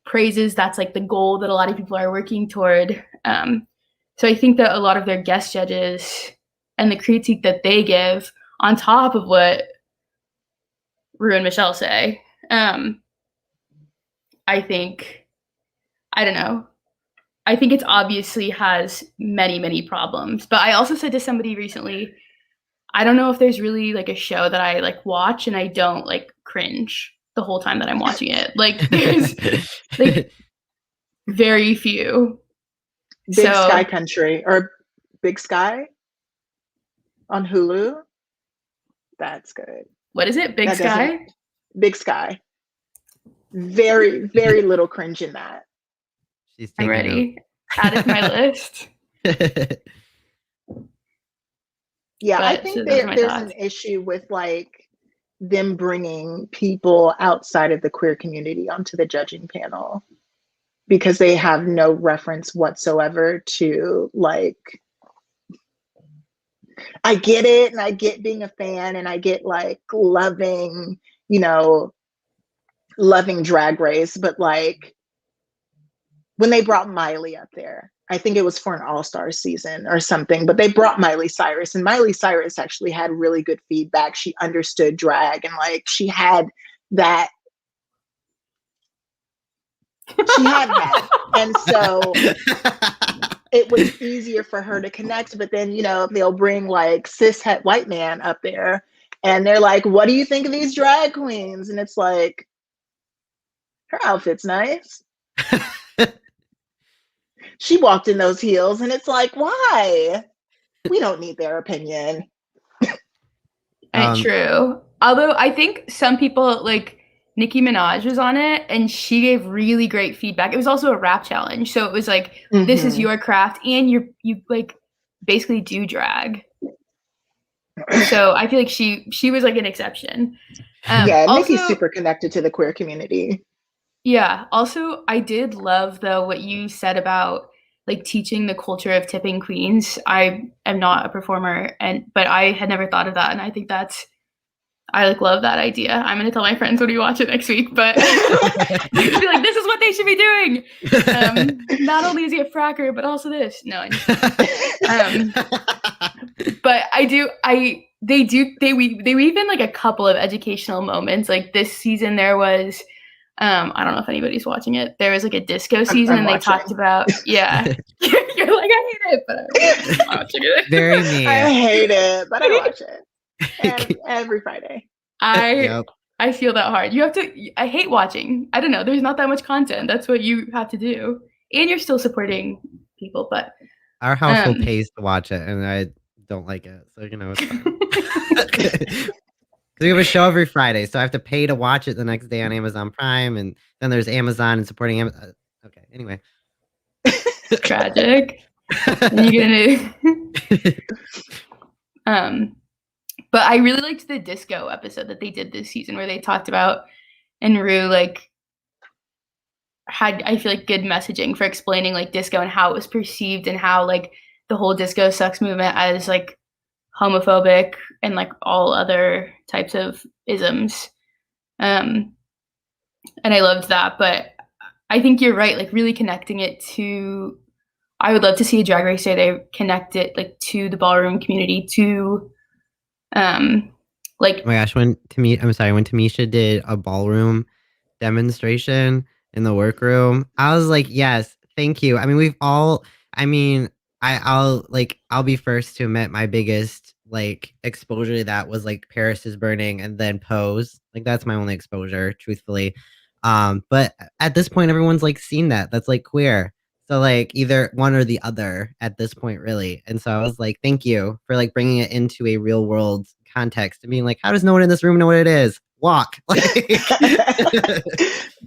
praises. That's like the goal that a lot of people are working toward. So I think that a lot of their guest judges and the critique that they give on top of what Rue and Michelle say, I think, I don't know. I think it's obviously has many, many problems. But I also said to somebody recently, I don't know if there's really like a show that I like watch and I don't like cringe the whole time that I'm watching it. Like there's like very few. Big Sky Country or Big Sky on Hulu. That's good. What is it? Big Sky? Big Sky. Very, very little cringe in that. I'm ready. Add it to my list. Yeah, I think there's an issue with like them bringing people outside of the queer community onto the judging panel because they have no reference whatsoever to like, I get it and I get being a fan and I get like loving, you know, loving Drag Race, but like when they brought Miley up there, I think it was for an all-star season or something, but they brought Miley Cyrus and Miley Cyrus actually had really good feedback. She understood drag and like she had that. And so it was easier for her to connect, but then, you know, they'll bring like cishet white man up there and they're like, what do you think of these drag queens? And it's like, her outfit's nice. She walked in those heels and it's like, why? We don't need their opinion. True. Although I think some people like Nicki Minaj was on it and she gave really great feedback. It was also a rap challenge. So it was like, this is your craft and you like basically do drag. So I feel like she was like an exception. Yeah, Nicki's super connected to the queer community. Yeah. Also, I did love though what you said about like teaching the culture of tipping queens. I am not a performer, but I had never thought of that, and I think I like love that idea. I'm gonna tell my friends when we watch it next week, but be like, this is what they should be doing. Not only is he a fracker, but also this. No, but they weave in like a couple of educational moments. Like this season, there was. I don't know if anybody's watching it. There was like a disco season and they talked about, yeah. You're like, I hate it, but I'm watching it. Very mean. I hate it, but I watch it every Friday. I feel that hard. I hate watching. I don't know. There's not that much content. That's what you have to do. And you're still supporting people, but. Our household pays to watch it and I don't like it. So, you know, it's fine. We have a show every Friday, so I have to pay to watch it the next day on Amazon Prime, and then there's Amazon and supporting Amazon. Okay, anyway. Tragic. But I really liked the disco episode that they did this season where they talked about and Rue like had, I feel like, good messaging for explaining like disco and how it was perceived and how like the whole disco sucks movement as like homophobic and like all other types of isms. And I loved that, but I think you're right, like really connecting it to, I would love to see a Drag Race where they connect it like to the ballroom community, to like, oh my gosh, when Tamisha did a ballroom demonstration in the workroom, I was like, yes, thank you. I mean, I'll be first to admit my biggest like exposure to that was like Paris is Burning and then Pose. Like that's my only exposure, truthfully. But at this point, everyone's like seen that's like queer. So like either one or the other at this point, really. And so I was like, thank you for like bringing it into a real world context and being like, how does no one in this room know what it is? Walk.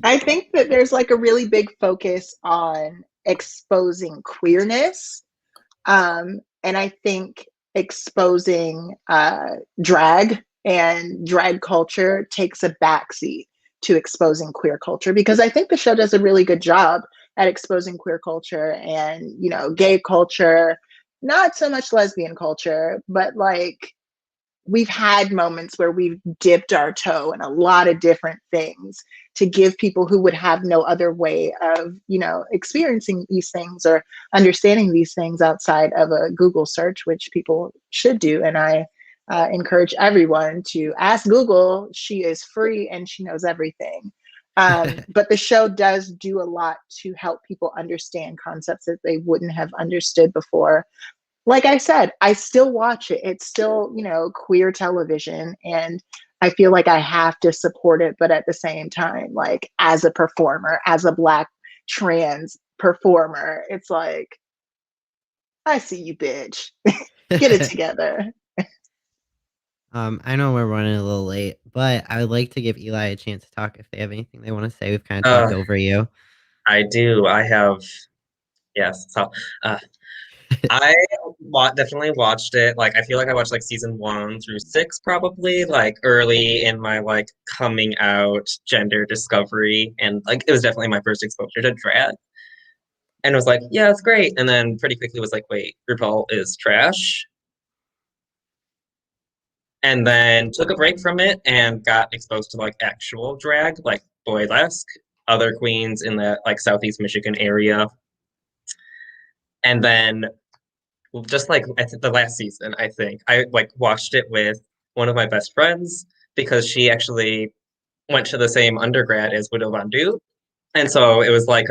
I think that there's like a really big focus on exposing queerness. And I think exposing drag, and drag culture takes a backseat to exposing queer culture, because I think the show does a really good job at exposing queer culture and, you know, gay culture, not so much lesbian culture, but like we've had moments where we've dipped our toe in a lot of different things to give people who would have no other way of, you know, experiencing these things or understanding these things outside of a Google search, which people should do. And I encourage everyone to ask Google. She is free and she knows everything. But the show does do a lot to help people understand concepts that they wouldn't have understood before. Like I said, I still watch it. It's still, you know, queer television, and I feel like I have to support it, but at the same time, like as a performer, as a Black trans performer, it's like, I see you, bitch. Get it together. I know we're running a little late, but I would like to give Eli a chance to talk if they have anything they want to say. We've kind of talked Uh, over you. I do. I have, yes. So, I definitely watched it. Like, I feel like I watched like season 1 through 6, probably like early in my like coming out gender discovery, and like it was definitely my first exposure to drag. And it was like, yeah, it's great. And then pretty quickly was like, wait, RuPaul is trash. And then took a break from it and got exposed to like actual drag, like Boylesque, other queens in the like Southeast Michigan area. And then just like the last season, I think I like watched it with one of my best friends because she actually went to the same undergrad as Widow Von Du. And so it was like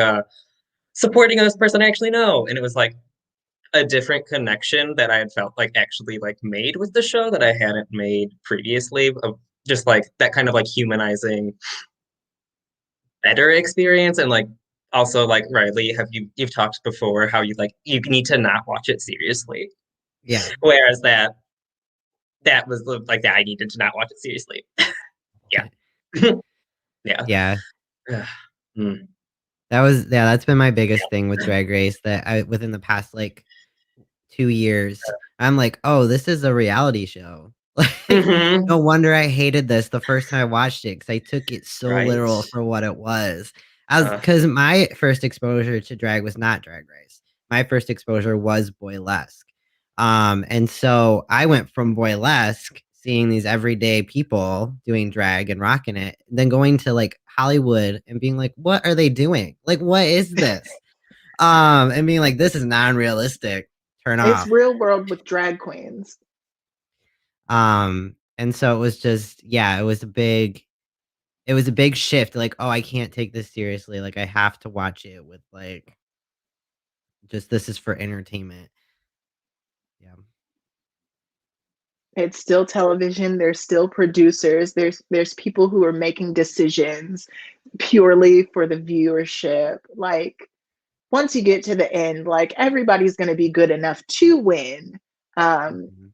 supporting this person I actually know. And it was like a different connection that I had felt like actually like made with the show that I hadn't made previously, of just like that kind of like humanizing better experience. And like also like Riley, you've talked before how you need to not watch it seriously. Yeah. Whereas that was like that I needed to not watch it seriously. Yeah. Yeah. Yeah. Mm. That's been my biggest thing with Drag Race that I within the past like 2 years, I'm like, "Oh, this is a reality show." Like, Hmm. no wonder I hated this the first time I watched it because I took it so Right. literal for what it was. I was Uh, because my first exposure to drag was not Drag Race. My first exposure was Boylesque. And so I went from Boylesque, seeing these everyday people doing drag and rocking it, then going to, like, Hollywood and being like, "What are they doing? Like, what is this?" And being like, "This is non-realistic. Turn It's off." real world with drag queens. And so it was just yeah, it was a big shift, like, "Oh, I can't take this seriously, like, I have to watch it with, like, just this is for entertainment." Yeah. It's still television. There's still producers. There's people who are making decisions purely for the viewership. Like once you get to the end, like everybody's going to be good enough to win. Um, Mhm.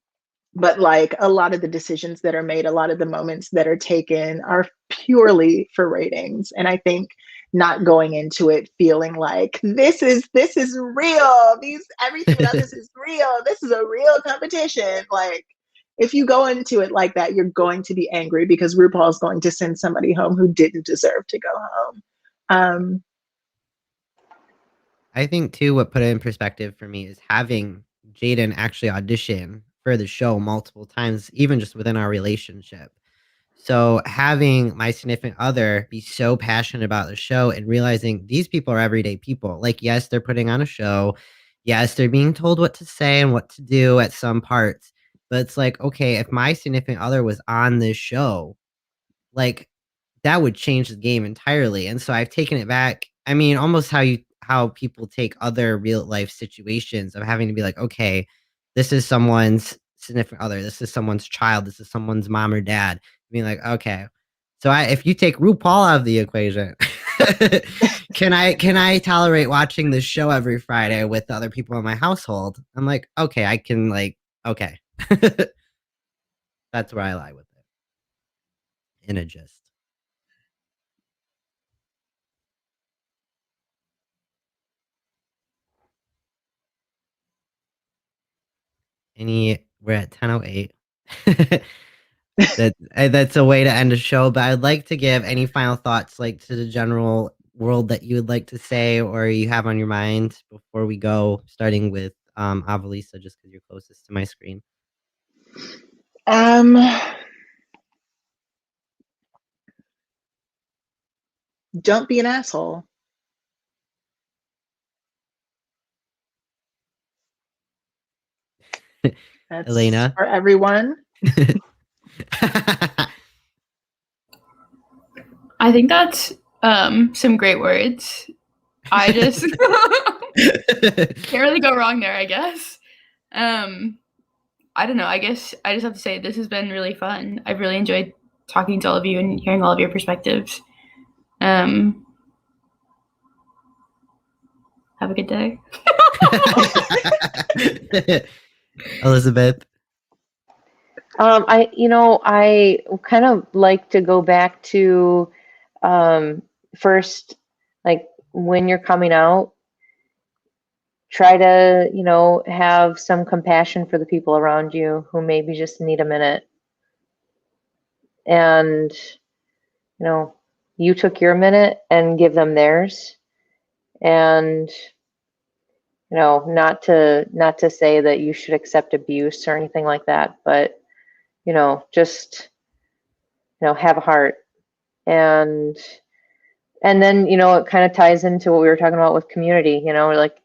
but like a lot of the decisions that are made, a lot of the moments that are taken are purely for ratings. And I think not going into it feeling like this is real. These everything about this is real. This is a real competition. Like if you go into it like that, you're going to be angry because RuPaul's going to send somebody home who didn't deserve to go home. Yeah. Um, I think too what put it in perspective for me is having Jaden actually audition for the show multiple times, even just within our relationship. So having my significant other be so passionate about the show and realizing these people are everyday people. Like, yes, they're putting on a show. Yes, they're being told what to say and what to do at some parts. But it's like, okay, if my significant other was on this show, like, that would change the game entirely, and so I've taken it back. I mean, almost how people take other real life situations of having to be like, "Okay, this is someone's significant other, this is someone's child, this is someone's mom or dad." Being like, "Okay, so I if you take RuPaul out of the equation, can I tolerate watching this show every Friday with the other people in my household?" I'm like, "Okay, I can, like okay." That's where I lie with it, in a gist. We're at 10:08. That's a way to end a show, but I'd like to give any final thoughts, like, to the general world that you would like to say or you have on your mind before we go, starting with, Avalisa, just because 'cause you're closest to my screen. Um, don't be an asshole. That's Elena? for everyone. I think that's some great words. I just can't really go wrong there, I guess. I don't know. I guess I just have to say this has been really fun. I've really enjoyed talking to all of you and hearing all of your perspectives. Have a good day. Elizabeth? I kind of like to go back to first, like when you're coming out, try to, have some compassion for the people around you who maybe just need a minute. And, you took your minute and give them theirs. And, not to say that you should accept abuse or anything like that, but, just, have a heart. And then, it kind of ties into what we were talking about with community, like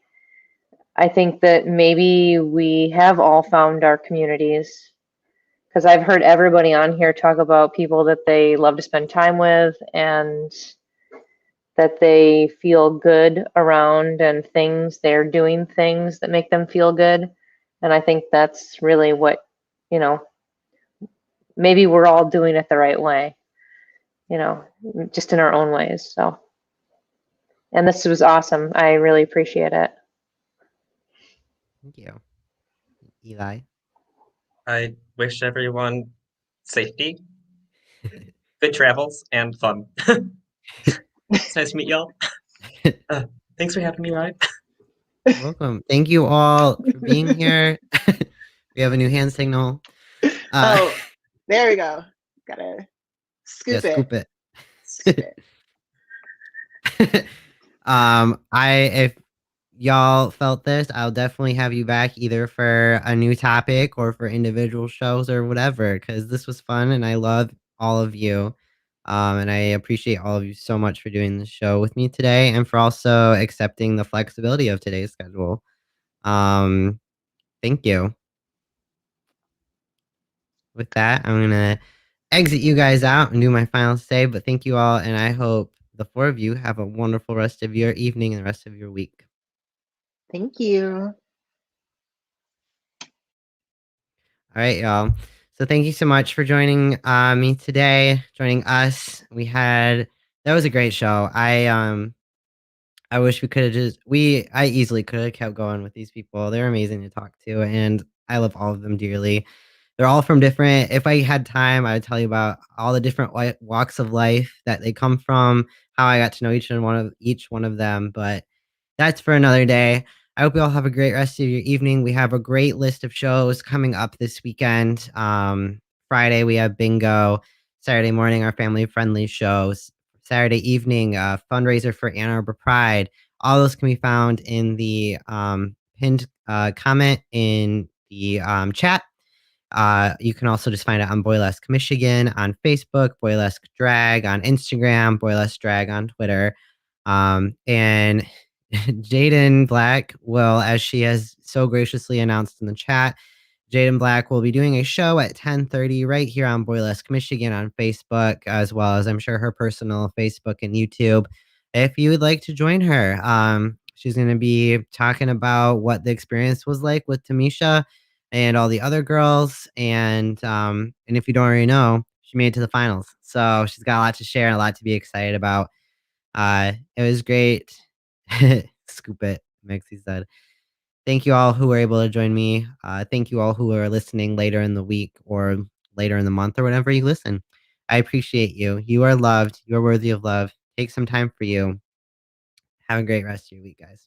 I think that maybe we have all found our communities because I've heard everybody on here talk about people that they love to spend time with and that they feel good around and they're doing things that make them feel good. And I think that's really what, maybe we're all doing it the right way, just in our own ways. So, and this was awesome. I really appreciate it. Thank you. Eli? I wish everyone safety, good travels, and fun. It's nice to meet y'all. Thanks for having me, Ryan. You're welcome. Thank you all for being here. We have a new hand signal. Oh, there we go. Gotta scoop it. Scoop it. Scoop it. If y'all felt this, I'll definitely have you back either for a new topic or for individual shows or whatever, because this was fun and I love all of you. And I appreciate all of you so much for doing the show with me today and for also accepting the flexibility of today's schedule. Thank you. With that, I'm gonna exit you guys out and do my final say, but thank you all, and I hope the four of you have a wonderful rest of your evening and the rest of your week. Thank you. All right, y'all. So thank you so much for joining me today, joining us. That was a great show. I wish we could have I easily could have kept going with these people. They're amazing to talk to, and I love all of them dearly. They're all from different if I had time, I would tell you about all the different walks of life that they come from, how I got to know each one of them, but that's for another day. I hope you all have a great rest of your evening. We have a great list of shows coming up this weekend. Friday, we have bingo. Saturday morning, our family-friendly shows. Saturday evening, fundraiser for Ann Arbor Pride. All those can be found in the pinned comment in the chat. You can also just find it on Boylesque Michigan on Facebook, Boylesque Drag on Instagram, Boylesque Drag on Twitter. And Jadein Black will, as she has so graciously announced in the chat, Jadein Black will be doing a show at 10:30 right here on Boylesque Michigan on Facebook, as well as I'm sure her personal Facebook and YouTube. If you would like to join her, she's going to be talking about what the experience was like with Tamisha and all the other girls. And if you don't already know, she made it to the finals. So she's got a lot to share and a lot to be excited about. It was great. Scoop it, Mexi said. Thank you all who were able to join me. Thank you all who are listening later in the week or later in the month or whenever you listen. I appreciate you. You are loved. You are worthy of love. Take some time for you. Have a great rest of your week, guys.